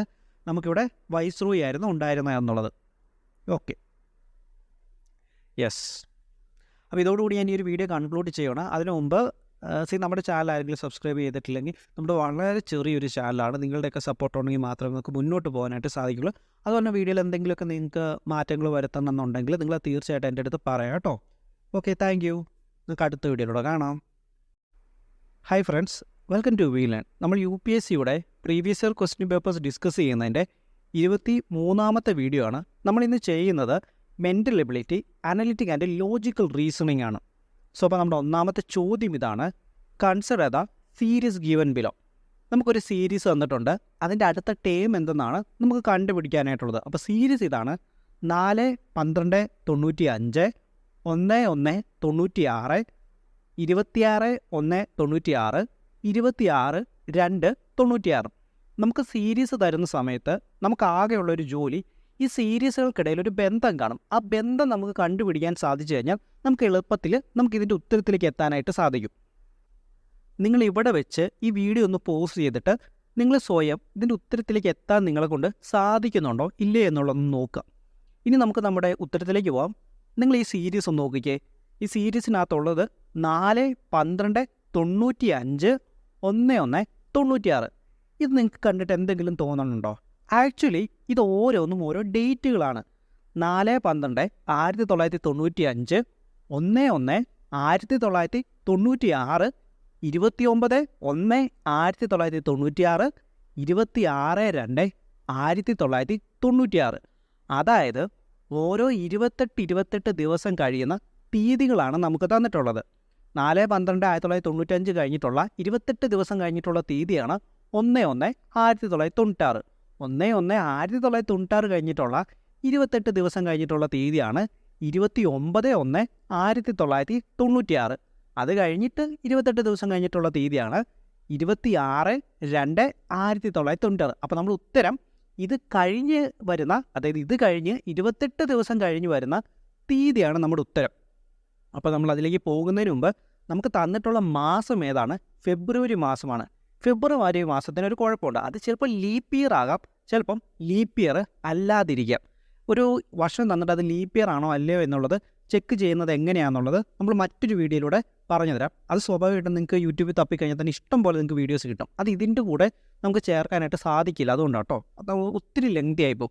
നമുക്കിവിടെ വൈസ്രോയി ആയിരുന്നു ഉണ്ടായിരുന്നത് എന്നുള്ളത്. Okay, yes. അപ്പോൾ ഇതോടുകൂടി ഞാൻ ഈ ഒരു വീഡിയോ കൺക്ലൂഡ് ചെയ്യണം. അതിനു മുമ്പ് നമ്മുടെ ചാനൽ ആരെങ്കിലും സബ്സ്ക്രൈബ് ചെയ്തിട്ടില്ലെങ്കിൽ നമ്മുടെ വളരെ ചെറിയൊരു ചാനലാണ്. നിങ്ങളുടെയൊക്കെ സപ്പോർട്ട് ഉണ്ടെങ്കിൽ മാത്രമേ നമുക്ക് മുന്നോട്ട് പോകാനായിട്ട് സാധിക്കുള്ളൂ. അതുപോലെ തന്നെ വീഡിയോയിൽ എന്തെങ്കിലുമൊക്കെ നിങ്ങൾക്ക് മാറ്റങ്ങൾ വരുത്തണമെന്നുണ്ടെങ്കിൽ നിങ്ങൾ തീർച്ചയായിട്ടും എൻ്റെ അടുത്ത് പറയാം കേട്ടോ. Okay, thank you. നിങ്ങൾക്ക് അടുത്ത വീഡിയോയിലൂടെ കാണാം. Hi friends, welcome to we learn. നമ്മൾ UPSCയുടെ previous year question papers discuss ചെയ്യുന്നതിൻ്റെ 23ാമത്തെ വീഡിയോ ആണ്. നമ്മളിന്ന് ചെയ്യുന്നത് mental ability, analytic and logical reasoning ആണ്. സോ അപ്പോൾ നമ്മുടെ ഒന്നാമത്തെ ചോദ്യം ഇതാണ്: consider the series given below. നമുക്കൊരു സീരീസ് തന്നിട്ടുണ്ട്, അതിൻ്റെ അടുത്ത ടേം എന്തെന്നാണ് നമുക്ക് കണ്ടുപിടിക്കാനായിട്ടുള്ളത്. അപ്പോൾ സീരീസ് ഇതാണ്: 4, 12, 95, 1, 1, 96, 26, 1, 96, 26, 2, 96. നമുക്ക് സീരീസ് തരുന്ന സമയത്ത് നമുക്ക് ആകെയുള്ളൊരു ജോലി ഈ സീരീസുകൾക്കിടയിൽ ഒരു ബന്ധം കാണും. ആ ബന്ധം നമുക്ക് കണ്ടുപിടിക്കാൻ സാധിച്ചു കഴിഞ്ഞാൽ നമുക്ക് എളുപ്പത്തിൽ ഇതിൻ്റെ ഉത്തരത്തിലേക്ക് എത്താനായിട്ട് സാധിക്കും. നിങ്ങൾ ഇവിടെ വെച്ച് ഈ വീഡിയോ ഒന്ന് പോസ് ചെയ്തിട്ട് നിങ്ങൾ സ്വയം ഇതിൻ്റെ ഉത്തരത്തിലേക്ക് എത്താൻ നിങ്ങളെ കൊണ്ട് സാധിക്കുന്നുണ്ടോ ഇല്ലേ എന്നുള്ളതൊന്ന് നോക്കുക. ഇനി നമുക്ക് നമ്മുടെ ഉത്തരത്തിലേക്ക് പോകാം. നിങ്ങൾ ഈ സീരീസ് ഒന്ന് നോക്കിക്കേ. ഈ സീരീസിനകത്തുള്ളത് 4, 12, 95, 1, 1, 96. ഇത് നിങ്ങൾക്ക് കണ്ടിട്ട് എന്തെങ്കിലും തോന്നുന്നുണ്ടോ? ആക്ച്വലി ഇത് ഓരോന്നും ഓരോ ഡേറ്റുകളാണ്. 4, 12, 1995, 1, 1, 1996, 29, 1, 1996, 26, 2, 1996. അതായത് ഓരോ 28 ദിവസം കഴിയുന്ന തീയതികളാണ് നമുക്ക് തന്നിട്ടുള്ളത്. 4, 12, 1995 കഴിഞ്ഞിട്ടുള്ള 28 ദിവസം കഴിഞ്ഞിട്ടുള്ള തീയതിയാണ് 1, 1, 1996. 1, 1, 1996 കഴിഞ്ഞിട്ടുള്ള 28 ദിവസം കഴിഞ്ഞിട്ടുള്ള തീയതിയാണ് 29, 1, 1996. അത് കഴിഞ്ഞിട്ട് 28 ദിവസം കഴിഞ്ഞിട്ടുള്ള തീയതിയാണ് 26, 2, 1996. അപ്പോൾ നമ്മൾ ഉത്തരം ഇത് കഴിഞ്ഞ് വരുന്ന, അതായത് ഇത് കഴിഞ്ഞ് 28 ദിവസം കഴിഞ്ഞ് വരുന്ന തീയതിയാണ് നമ്മുടെ ഉത്തരം. അപ്പോൾ നമ്മൾ അതിലേക്ക് പോകുന്നതിന് മുമ്പ് നമുക്ക് തന്നിട്ടുള്ള മാസം ഏതാണ്? ഫെബ്രുവരി മാസമാണ്. ഫെബ്രുവരി മാസത്തിന് ഒരു കുഴപ്പമുണ്ട്. അത് ചിലപ്പോൾ ലീപ്പ് ഇയർ ആകാം, ചിലപ്പം ലീപ്പ് ഇയർ അല്ലാതിരിക്കാം. ഒരു വർഷം തന്നിട്ട് അത് ലീപ്പ് ഇയർ ആണോ അല്ലയോ എന്നുള്ളത് ചെക്ക് ചെയ്യുന്നത് എങ്ങനെയാണെന്നുള്ളത് നമ്മൾ മറ്റൊരു വീഡിയോയിലൂടെ പറഞ്ഞു തരാം. അത് സ്വാഭാവികമായിട്ടും നിങ്ങൾക്ക് യൂട്യൂബിൽ തപ്പിക്കഴിഞ്ഞാൽ തന്നെ ഇഷ്ടം പോലെ നിങ്ങൾക്ക് വീഡിയോസ് കിട്ടും. അത് ഇതിൻ്റെ കൂടെ നമുക്ക് ചേർക്കാനായിട്ട് സാധിക്കില്ല, അതുകൊണ്ടാണ് കേട്ടോ. അത് ഒത്തിരി ലെങ്തി ആയിപ്പോൾ.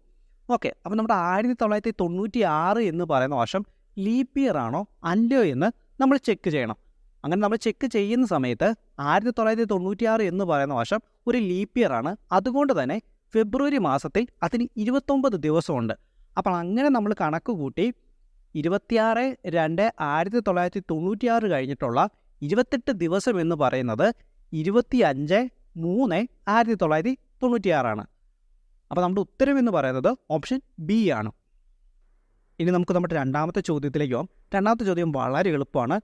ഓക്കെ, അപ്പോൾ നമ്മുടെ 1996 എന്ന് പറയുന്ന വർഷം ലീപ്പ് ഇയർ ആണോ അല്ലയോ എന്ന് നമ്മൾ ചെക്ക് ചെയ്യണം. അങ്ങനെ നമ്മൾ ചെക്ക് ചെയ്യുന്ന സമയത്ത് 1996 എന്ന് പറയുന്ന വർഷം ഒരു ലീപ്പ് ഇയർ ആണ്. അതുകൊണ്ട് തന്നെ ഫെബ്രുവരി മാസത്തിൽ അതിന് 29 ദിവസമുണ്ട്. അപ്പോൾ അങ്ങനെ നമ്മൾ കണക്ക് കൂട്ടി 26, 2, 1996 കഴിഞ്ഞിട്ടുള്ള 28 ദിവസം എന്ന് പറയുന്നത് 25, 3, 1996 ആണ്. അപ്പോൾ നമ്മുടെ ഉത്തരം എന്ന് പറയുന്നത് ഓപ്ഷൻ ബി ആണ്. ഇനി നമുക്ക് നമ്മുടെ രണ്ടാമത്തെ ചോദ്യത്തിലേക്ക് പോകാം. രണ്ടാമത്തെ ചോദ്യം വളരെ എളുപ്പമാണ്.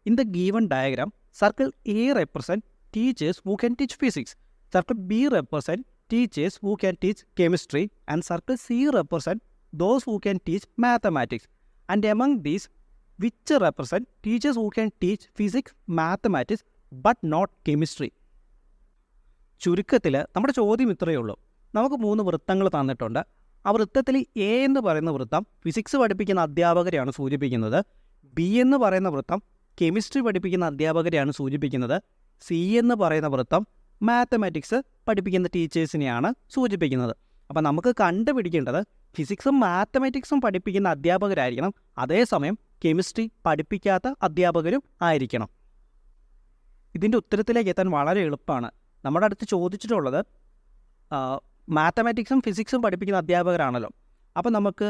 In the given diagram, circle A represent teachers who can teach physics, circle B represent teachers who can teach chemistry, and circle C represent those who can teach mathematics, and among these which represent teachers who can teach physics, mathematics but not chemistry. ചുരുക്കത്തിൽ നമ്മുടെ ചോദ്യം ഇത്രയേ ഉള്ളൂ. നമുക്ക് 3 വൃത്തങ്ങൾ തന്നിട്ടുണ്ട്. ആ വൃത്തത്തിൽ എ എന്ന് പറയുന്ന വൃത്തം ഫിസിക്സ് പഠിപ്പിക്കുന്ന അധ്യാപകരെയാണ് സൂചിപ്പിക്കുന്നത്. ബി എന്ന് പറയുന്ന വൃത്തം കെമിസ്ട്രി പഠിപ്പിക്കുന്ന അധ്യാപകരെയാണ് സൂചിപ്പിക്കുന്നത്. സി എന്ന് പറയുന്ന വൃത്തം മാത്തമാറ്റിക്സ് പഠിപ്പിക്കുന്ന ടീച്ചേഴ്സിനെയാണ് സൂചിപ്പിക്കുന്നത്. അപ്പോൾ നമുക്ക് കണ്ടുപിടിക്കേണ്ടത് ഫിസിക്സും മാത്തമാറ്റിക്സും പഠിപ്പിക്കുന്ന അധ്യാപകരായിരിക്കണം, അതേസമയം കെമിസ്ട്രി പഠിപ്പിക്കാത്ത അധ്യാപകരും ആയിരിക്കണം. ഇതിൻ്റെ ഉത്തരത്തിലേക്ക് എത്താൻ വളരെ എളുപ്പമാണ്. നമ്മുടെ അടുത്ത് ചോദിച്ചിട്ടുള്ളത് മാത്തമാറ്റിക്സും ഫിസിക്സും പഠിപ്പിക്കുന്ന അധ്യാപകരാണല്ലോ. അപ്പോൾ നമുക്ക്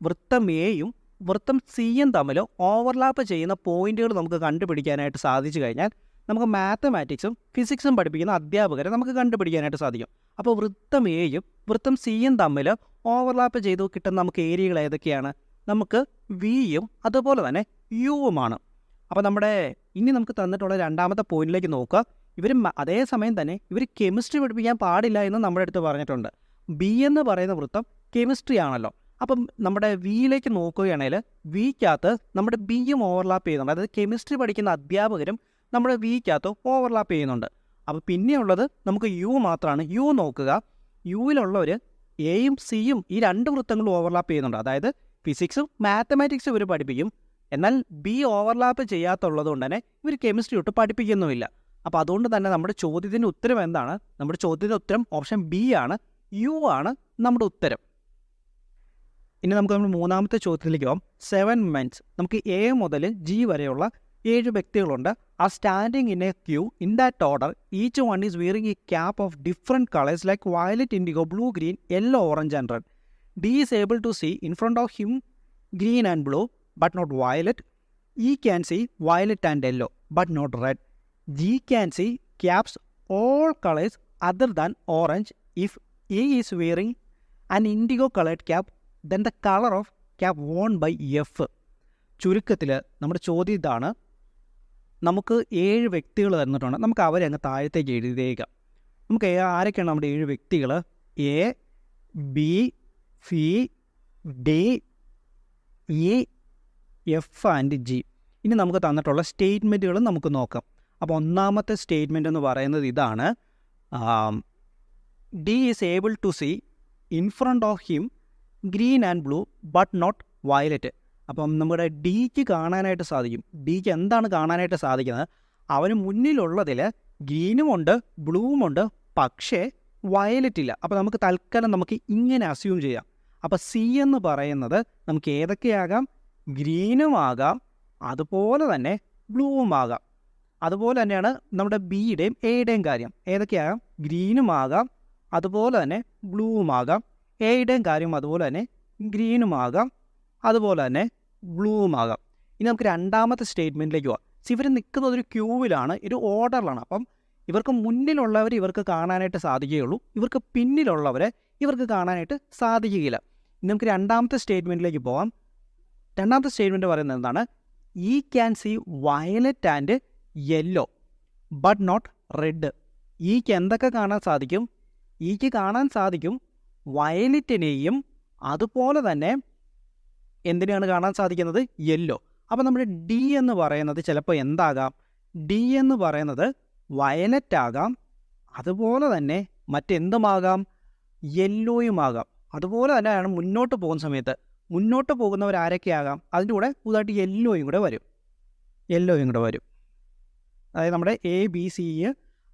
വൃത്തം എയും വൃത്തം സിയും തമ്മിൽ ഓവർലാപ്പ് ചെയ്യുന്ന പോയിന്റുകൾ നമുക്ക് കണ്ടുപിടിക്കാനായിട്ട് സാധിച്ചു കഴിഞ്ഞാൽ നമുക്ക് മാത്തമാറ്റിക്സും ഫിസിക്സും പഠിപ്പിക്കുന്ന അധ്യാപകരെ നമുക്ക് കണ്ടുപിടിക്കാനായിട്ട് സാധിക്കും. അപ്പോൾ വൃത്തം എയും വൃത്തം സിയും തമ്മിൽ ഓവർലാപ്പ് ചെയ്ത് കിട്ടുന്ന നമുക്ക് ഏരിയകൾ ഏതൊക്കെയാണ്? നമുക്ക് വിയും അതുപോലെ തന്നെ യുവുമാണ്. അപ്പോൾ ഇനി നമുക്ക് തന്നിട്ടുള്ള രണ്ടാമത്തെ പോയിന്റിലേക്ക് നോക്കുക. അതേസമയം തന്നെ ഇവർ കെമിസ്ട്രി പഠിപ്പിക്കാൻ പാടില്ല എന്ന് നമ്മുടെ അടുത്ത് പറഞ്ഞിട്ടുണ്ട്. ബി എന്ന് പറയുന്ന വൃത്തം കെമിസ്ട്രി ആണല്ലോ. അപ്പം നമ്മുടെ വിയിലേക്ക് നോക്കുകയാണെങ്കിൽ വിക്കകത്ത് നമ്മുടെ ബിയും ഓവർലാപ്പ് ചെയ്യുന്നുണ്ട്. അതായത് കെമിസ്ട്രി പഠിക്കുന്ന അധ്യാപകരും നമ്മുടെ വിക്കകത്ത് ഓവർലാപ്പ് ചെയ്യുന്നുണ്ട്. അപ്പോൾ പിന്നെയുള്ളത് നമുക്ക് യു മാത്രമാണ്. യു നോക്കുക, യുവിലുള്ളവർ എയും സിയും ഈ 2 വൃത്തങ്ങളും ഓവർലാപ്പ് ചെയ്യുന്നുണ്ട്. അതായത് ഫിസിക്സും മാത്തമാറ്റിക്സും ഇവർ പഠിപ്പിക്കും, എന്നാൽ ബി ഓവർലാപ്പ് ചെയ്യാത്തുള്ളത് കൊണ്ട് തന്നെ ഇവർ കെമിസ്ട്രി ഒട്ട് പഠിപ്പിക്കുന്നുമില്ല. അപ്പോൾ അതുകൊണ്ട് തന്നെ നമ്മുടെ ചോദ്യത്തിൻ്റെ ഉത്തരം എന്താണ്? നമ്മുടെ ചോദ്യത്തിൻ്റെ ഉത്തരം ഓപ്ഷൻ ബി ആണ്, യു ആണ് നമ്മുടെ ഉത്തരം. ഇനി നമുക്ക് നമ്മൾ മൂന്നാമത്തെ ചോദ്യത്തിലേക്ക് പോകാം. 7 men, നമുക്ക് എ മുതൽ ജി വരെയുള്ള 7 വ്യക്തികളുണ്ട്. Are standing in a queue in that order. Each one is wearing a cap of different colours like violet, indigo, blue, green, yellow, orange and red. D is able to see in front of him green and blue but not violet. E can see violet and yellow but not red. G can see caps all colors other than orange. If E is wearing an indigo colored cap, then the color of cap worn by F. ചുരുക്കത്തിൽ നമ്മുടെ ചോദ്യം ഇതാണ്. നമുക്ക് 7 വ്യക്തികൾ തന്നിട്ടുണ്ട്. നമുക്ക് അവരെ അങ്ങ് താഴത്തേക്ക് എഴുതിയേക്കാം. നമുക്ക് ആരൊക്കെയാണ് നമ്മുടെ 7 വ്യക്തികൾ? A, B, C, D, E, F and G. ഇനി നമുക്ക് തന്നിട്ടുള്ള സ്റ്റേറ്റ്മെൻറ്റുകൾ നമുക്ക് നോക്കാം. അപ്പോൾ ഒന്നാമത്തെ സ്റ്റേറ്റ്മെൻറ്റ് എന്ന് പറയുന്നത് ഇതാണ്. D is able to see in front of him green and blue but not violet. അപ്പം നമ്മുടെ ഡിക്ക് കാണാനായിട്ട് സാധിക്കും. ഡിക്ക് എന്താണ് കാണാനായിട്ട് സാധിക്കുന്നത്? അവന് മുന്നിലുള്ളതിൽ ഗ്രീനുമുണ്ട് ബ്ലൂവുമുണ്ട്, പക്ഷേ വയലറ്റ് ഇല്ല. അപ്പോൾ നമുക്ക് തൽക്കാലം നമുക്ക് ഇങ്ങനെ അസ്യൂം ചെയ്യാം. അപ്പോൾ സി എന്ന് പറയുന്നത് നമുക്ക് ഏതൊക്കെയാകാം? ഗ്രീനുമാകാം, അതുപോലെ തന്നെ ബ്ലൂവുമാകാം. അതുപോലെ തന്നെയാണ് നമ്മുടെ ബിയുടെയും എയുടെയും കാര്യം. ഏതൊക്കെയാകാം? ഗ്രീനുമാകാം, അതുപോലെ തന്നെ ബ്ലൂവുമാകാം. എയുടെയും കാര്യം അതുപോലെ തന്നെ ഗ്രീനുമാകാം, അതുപോലെ തന്നെ ബ്ലൂവുമാകാം. ഇനി നമുക്ക് രണ്ടാമത്തെ സ്റ്റേറ്റ്മെൻറ്റിലേക്ക് പോകാം. ഇവർ നിൽക്കുന്നത് ഒരു ക്യൂവിലാണ്, ഒരു ഓർഡറിലാണ്. അപ്പം ഇവർക്ക് മുന്നിലുള്ളവർ ഇവർക്ക് കാണാനായിട്ട് സാധിക്കുകയുള്ളൂ, ഇവർക്ക് പിന്നിലുള്ളവരെ ഇവർക്ക് കാണാനായിട്ട് സാധിക്കുകയില്ല. ഇനി നമുക്ക് രണ്ടാമത്തെ സ്റ്റേറ്റ്മെൻറ്റിലേക്ക് പോകാം. രണ്ടാമത്തെ സ്റ്റേറ്റ്മെൻറ്റ് പറയുന്നത് എന്താണ്? E can see violet and yellow but not red. ഈക്ക് എന്തൊക്കെ കാണാൻ സാധിക്കും? ഈക്ക് കാണാൻ സാധിക്കും വയലറ്റിനെയും അതുപോലെ തന്നെ എന്തിനാണ് കാണാൻ സാധിക്കുന്നത്? യെല്ലോ. അപ്പോൾ നമ്മുടെ ഡി എന്ന് പറയുന്നത് ചിലപ്പോൾ എന്താകാം? ഡി എന്ന് പറയുന്നത് വയലറ്റ് ആകാം, അതുപോലെ തന്നെ മറ്റെന്തുമാകാം? യെല്ലോയുമാകാം. അതുപോലെ തന്നെയാണ് മുന്നോട്ട് പോകുന്ന സമയത്ത് മുന്നോട്ട് പോകുന്നവരാരൊക്കെയാകാം? അതിൻ്റെ കൂടെ പുതുതായിട്ട് യെല്ലോയും കൂടെ വരും. അതായത് നമ്മുടെ എ, ബി, സി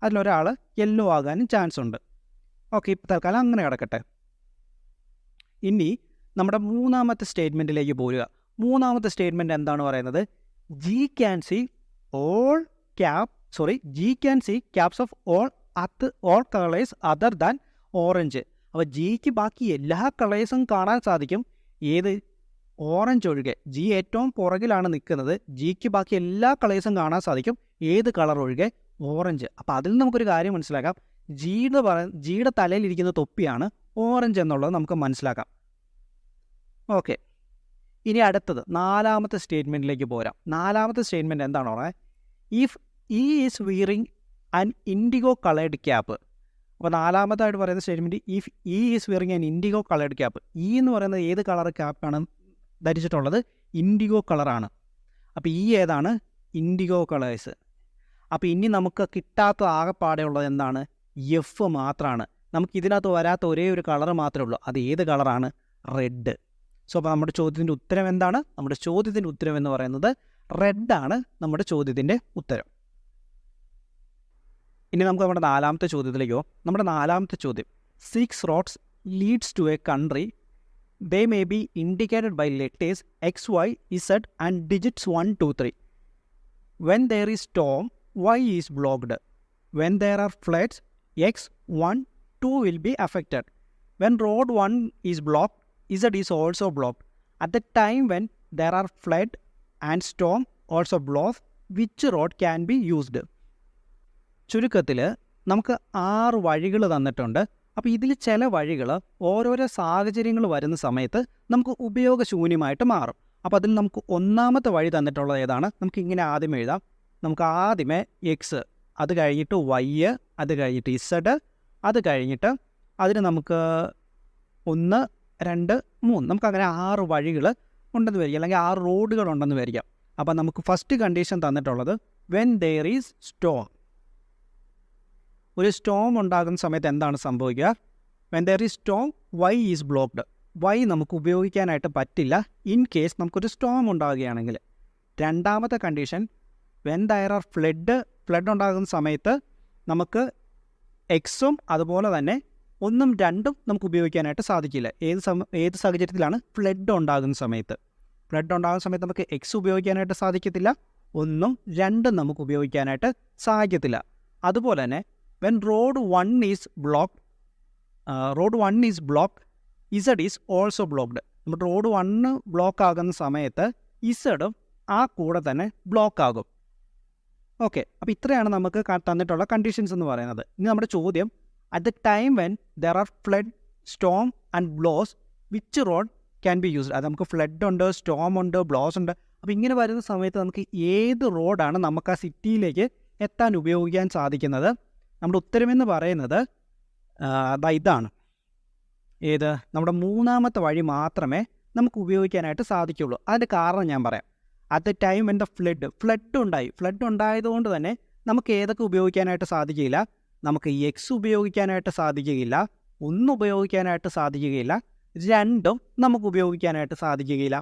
അതിലൊരാൾ യെല്ലോ ആകാനും ചാൻസ് ഉണ്ട്. ഓക്കെ, ഇപ്പോൾ തൽക്കാലം അങ്ങനെ കിടക്കട്ടെ. ഇനി നമ്മുടെ മൂന്നാമത്തെ സ്റ്റേറ്റ്മെൻറ്റിലേക്ക് പോരുക. മൂന്നാമത്തെ സ്റ്റേറ്റ്മെൻറ്റ് എന്താണ് പറയുന്നത്? G can see caps of all colours other than orange. അപ്പോൾ ജിക്ക് ബാക്കി എല്ലാ കളേഴ്സും കാണാൻ സാധിക്കും. ഏത്? ഓറഞ്ച് ഒഴികെ. ജി ഏറ്റവും പുറകിലാണ് നിൽക്കുന്നത്. ജിക്ക് ബാക്കി എല്ലാ കളേഴ്സും കാണാൻ സാധിക്കും. ഏത് കളർ ഒഴികെ? ഓറഞ്ച്. അപ്പോൾ അതിൽ നമുക്കൊരു കാര്യം മനസ്സിലാക്കാം. ജിയുടെ തലയിലിരിക്കുന്ന തൊപ്പിയാണ് ഓറഞ്ച് എന്നുള്ളത് നമുക്ക് മനസ്സിലാക്കാം. ഓക്കെ, ഇനി അടുത്തത് നാലാമത്തെ സ്റ്റേറ്റ്മെൻറ്റിലേക്ക് പോരാം. നാലാമത്തെ സ്റ്റേറ്റ്മെൻറ്റ് എന്താണ് പറയുന്നത്? If E is wearing an IndiGo coloured cap. അപ്പോൾ നാലാമതായിട്ട് പറയുന്ന statement if E is wearing an IndiGo coloured cap. E എന്ന് പറയുന്നത് ഏത് കളർ ക്യാപ്പാണ് ധരിച്ചിട്ടുള്ളത്? ഇൻഡിഗോ കളറാണ്. അപ്പോൾ ഈ ഏതാണ്? IndiGo colours. അപ്പോൾ ഇനി നമുക്ക് കിട്ടാത്ത ആകെപ്പാടെയുള്ളത് എന്താണ്? എഫ് മാത്രമാണ്. നമുക്ക് ഇതിനകത്ത് വരാത്ത ഒരേ ഒരു കളർ മാത്രമേ ഉള്ളൂ. അത് ഏത് കളറാണ്? റെഡ്. സോ അപ്പോൾ നമ്മുടെ ചോദ്യത്തിൻ്റെ ഉത്തരം എന്താണ്? നമ്മുടെ ചോദ്യത്തിൻ്റെ ഉത്തരം എന്ന് പറയുന്നത് റെഡാണ് നമ്മുടെ ചോദ്യത്തിൻ്റെ ഉത്തരം. ഇനി നമുക്ക് നമ്മുടെ നാലാമത്തെ ചോദ്യത്തിലേക്ക് പോകാം. നമ്മുടെ നാലാമത്തെ ചോദ്യം, 6 roads leads to a country. They may be indicated by letters X, Y, Z and digits 1, 2, 3. When there is storm, Y is blocked. When there are floods, X, 1, 2 will be affected. When road 1 is blocked, Z is also blocked. At the time when there are flood and storm also blows, which road can be used? ചുരുക്കത്തിൽ നമുക്ക് 6 വഴികൾ തന്നിട്ടുണ്ട്. അപ്പോൾ ഇതിൽ ചില വഴികൾ ഓരോരോ സാഹചര്യങ്ങൾ വരുന്ന സമയത്ത് നമുക്ക് ഉപയോഗശൂന്യമായിട്ട് മാറും. അപ്പോൾ അതിൽ നമുക്ക് ഒന്നാമത്തെ വഴി തന്നിട്ടുള്ളത് ഏതാണ്? നമുക്ക് ഇങ്ങനെ ആദ്യം എഴുതാം. നമുക്ക് ആദ്യമേ എക്സ്, അത് കഴിഞ്ഞിട്ട് വൈ, അത് കഴിഞ്ഞിട്ട് ഇസഡ്, അത് കഴിഞ്ഞിട്ട് അതിന് നമുക്ക് 1, 2, 3, നമുക്കങ്ങനെ 6 വഴികൾ ഉണ്ടെന്ന് വരിക, അല്ലെങ്കിൽ 6 റോഡുകൾ ഉണ്ടെന്ന് വരിക. അപ്പോൾ നമുക്ക് ഫസ്റ്റ് കണ്ടീഷൻ തന്നിട്ടുള്ളത് വെൻ ദെയർ ഈസ് സ്റ്റോം. ഒരു സ്റ്റോം ഉണ്ടാകുന്ന സമയത്ത് എന്താണ് സംഭവിക്കുക? When there is storm, Y is blocked. Y നമുക്ക് ഉപയോഗിക്കാനായിട്ട് പറ്റില്ല ഇൻ കേസ് നമുക്കൊരു സ്റ്റോം ഉണ്ടാകുകയാണെങ്കിൽ. രണ്ടാമത്തെ condition when there are flood ഉണ്ടാകുന്ന സമയത്ത് നമുക്ക് എക്സും അതുപോലെ തന്നെ 1 ഉം 2ഉം നമുക്ക് ഉപയോഗിക്കാനായിട്ട് സാധിക്കില്ല. ഏത് സാഹചര്യത്തിലാണ് ഫ്ലഡ് ഉണ്ടാകുന്ന സമയത്ത് നമുക്ക് എക്സ് ഉപയോഗിക്കാനായിട്ട് സാധിക്കത്തില്ല, 1ഉം 2ഉം നമുക്ക് ഉപയോഗിക്കാനായിട്ട് സാധിക്കത്തില്ല. അതുപോലെ തന്നെ when road 1 is blocked Z is also blocked. നമ്മുടെ റോഡ് 1 ബ്ലോക്ക് ആകുന്ന സമയത്ത് ഇസഡും ആ കൂടെ തന്നെ ബ്ലോക്ക് ആകും. ഓക്കെ, അപ്പോൾ ഇത്രയാണ് നമുക്ക് തന്നിട്ടുള്ള കണ്ടീഷൻസ് എന്ന് പറയുന്നത്. ഇനി നമ്മുടെ ചോദ്യം, at the time when there are flood, storm and blows, which road can be used? അത് നമുക്ക് ഫ്ലഡ് ഉണ്ട്, സ്റ്റോം ഉണ്ട്, ബ്ലോസ് ഉണ്ട്. അപ്പോൾ ഇങ്ങനെ വരുന്ന സമയത്ത് നമുക്ക് ഏത് റോഡാണ് നമുക്ക് ആ സിറ്റിയിലേക്ക് എത്താൻ ഉപയോഗിക്കാൻ സാധിക്കുന്നത്? നമ്മുടെ ഉത്തരമെന്ന് പറയുന്നത് ഇതാണ്. ഏത്? നമ്മുടെ 3ാമത്തെ വഴി മാത്രമേ നമുക്ക് ഉപയോഗിക്കാനായിട്ട് സാധിക്കുകയുള്ളൂ. അതിൻ്റെ കാരണം ഞാൻ പറയാം. At the time when the flood ഉണ്ടായതുകൊണ്ട് തന്നെ നമുക്ക് ഏതൊക്കെ ഉപയോഗിക്കാനായിട്ട് സാധിക്കുകയില്ല? നമുക്ക് എക്സ് ഉപയോഗിക്കാനായിട്ട് സാധിക്കുകയില്ല, 1 ഉപയോഗിക്കാനായിട്ട് സാധിക്കുകയില്ല, 2ഉം നമുക്ക് ഉപയോഗിക്കാനായിട്ട് സാധിക്കുകയില്ല.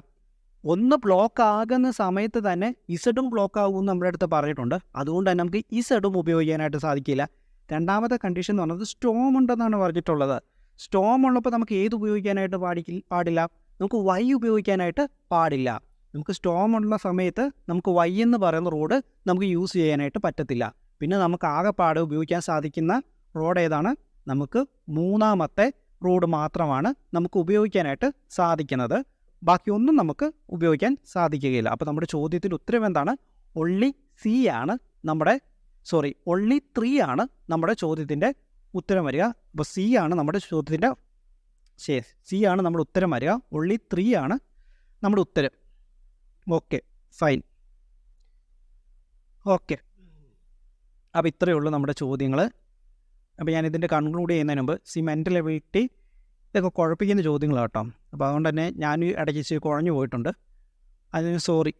1 ബ്ലോക്ക് ആകുന്ന സമയത്ത് തന്നെ ഇസഡും ബ്ലോക്ക് ആകുമെന്ന് നമ്മുടെ അടുത്ത് പറഞ്ഞിട്ടുണ്ട്. അതുകൊണ്ട് തന്നെ നമുക്ക് ഇസഡും ഉപയോഗിക്കാനായിട്ട് സാധിക്കില്ല. രണ്ടാമത്തെ കണ്ടീഷൻ എന്ന് പറഞ്ഞത് സ്റ്റോം ഉണ്ടെന്നാണ് പറഞ്ഞിട്ടുള്ളത്. സ്റ്റോം ഉള്ളപ്പോൾ നമുക്ക് ഏത് ഉപയോഗിക്കാനായിട്ട് പാടില്ല? നമുക്ക് വൈ ഉപയോഗിക്കാനായിട്ട് പാടില്ല. നമുക്ക് സ്റ്റോം ഉള്ള സമയത്ത് നമുക്ക് വൈ എന്ന് പറയുന്ന റോഡ് നമുക്ക് യൂസ് ചെയ്യാനായിട്ട് പറ്റത്തില്ല. പിന്നെ നമുക്ക് ആകെപ്പാടെ ഉപയോഗിക്കാൻ സാധിക്കുന്ന റോഡ് ഏതാണ്? നമുക്ക് 3ാമത്തെ റോഡ് മാത്രമാണ് നമുക്ക് ഉപയോഗിക്കാനായിട്ട് സാധിക്കുന്നത്. ബാക്കിയൊന്നും നമുക്ക് ഉപയോഗിക്കാൻ സാധിക്കുകയില്ല. അപ്പോൾ നമ്മുടെ ചോദ്യത്തിൻ്റെ ഉത്തരം എന്താണ്? only 3 ആണ് നമ്മുടെ ചോദ്യത്തിൻ്റെ ഉത്തരം വരിക. അപ്പോൾ സി ആണ് നമ്മുടെ ഉത്തരം വരിക. only 3 ആണ് നമ്മുടെ ഉത്തരം. Okay, fine. ഓക്കെ, അപ്പോൾ ഇത്രയേ ഉള്ളൂ നമ്മുടെ ചോദ്യങ്ങൾ. അപ്പോൾ ഞാനിതിൻ്റെ കൺക്ലൂഡ് ചെയ്യുന്നതിന് മുമ്പ് മെൻ്റൽ എബിലിറ്റി ഇതൊക്കെ കുഴപ്പിക്കുന്ന ചോദ്യങ്ങളാണ് കേട്ടോ. അപ്പോൾ അതുകൊണ്ട് തന്നെ ഞാൻ ഇടയ്ക്ക് ഇച്ചിരി കുഴഞ്ഞു പോയിട്ടുണ്ട്, അതിന് സോറി.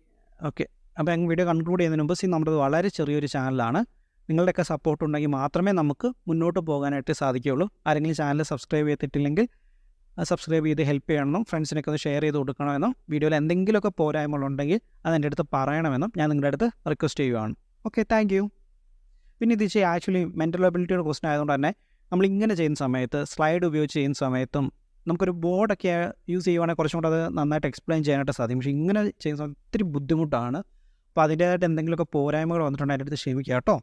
ഓക്കെ, അപ്പോൾ ഞങ്ങൾ വീഡിയോ കൺക്ലൂഡ് ചെയ്യുന്നതിന് മുമ്പ് നമ്മുടെ വളരെ ചെറിയൊരു ചാനലാണ്. നിങ്ങളുടെയൊക്കെ സപ്പോർട്ട് ഉണ്ടെങ്കിൽ മാത്രമേ നമുക്ക് മുന്നോട്ട് പോകാനായിട്ട് സാധിക്കുകയുള്ളൂ. ആരെങ്കിലും ചാനൽ സബ്സ്ക്രൈബ് ചെയ്തിട്ടില്ലെങ്കിൽ സബ്സ്ക്രൈബ് ചെയ്ത് ഹെൽപ്പ് ചെയ്യണമെന്നും ഫ്രണ്ട്സിനൊക്കെ ഒന്ന് ഷെയർ ചെയ്ത് കൊടുക്കണമെന്നും വീഡിയോയിൽ എന്തെങ്കിലുമൊക്കെ പോരായ്മകളുണ്ടെങ്കിൽ അതെൻ്റെ അടുത്ത് പറയണമെന്നും ഞാൻ നിങ്ങളുടെ അടുത്ത് റിക്വസ്റ്റ് ചെയ്യുകയാണ്. Okay, thank U. പിന്നെ ഇത് ആക്ച്വലി മെൻ്റൽ എബിലിറ്റിയുടെ ക്വസ്റ്റൻ ആയതുകൊണ്ട് തന്നെ നമ്മളിങ്ങനെ ചെയ്യുന്ന സമയത്ത് സ്ലൈഡ് ഉപയോഗിച്ച് ചെയ്യുന്ന സമയത്തും നമുക്കൊരു ബോർഡൊക്കെ യൂസ് ചെയ്യുവാണെങ്കിൽ കുറച്ചും കൂടെ അത് നന്നായിട്ട് എക്സ്പ്ലെയിൻ ചെയ്യാനായിട്ട് സാധിക്കും. പക്ഷേ ഇങ്ങനെ ചെയ്യുന്ന സമയത്ത് ഒത്തിരി ബുദ്ധിമുട്ടാണ്. അപ്പോൾ അതിൻ്റേതായിട്ട് എന്തെങ്കിലുമൊക്കെ പോരായ്മകൾ വന്നിട്ടുണ്ടെങ്കിൽ അതിൻ്റെ അടുത്ത് ക്ഷമിക്കുക കേട്ടോ.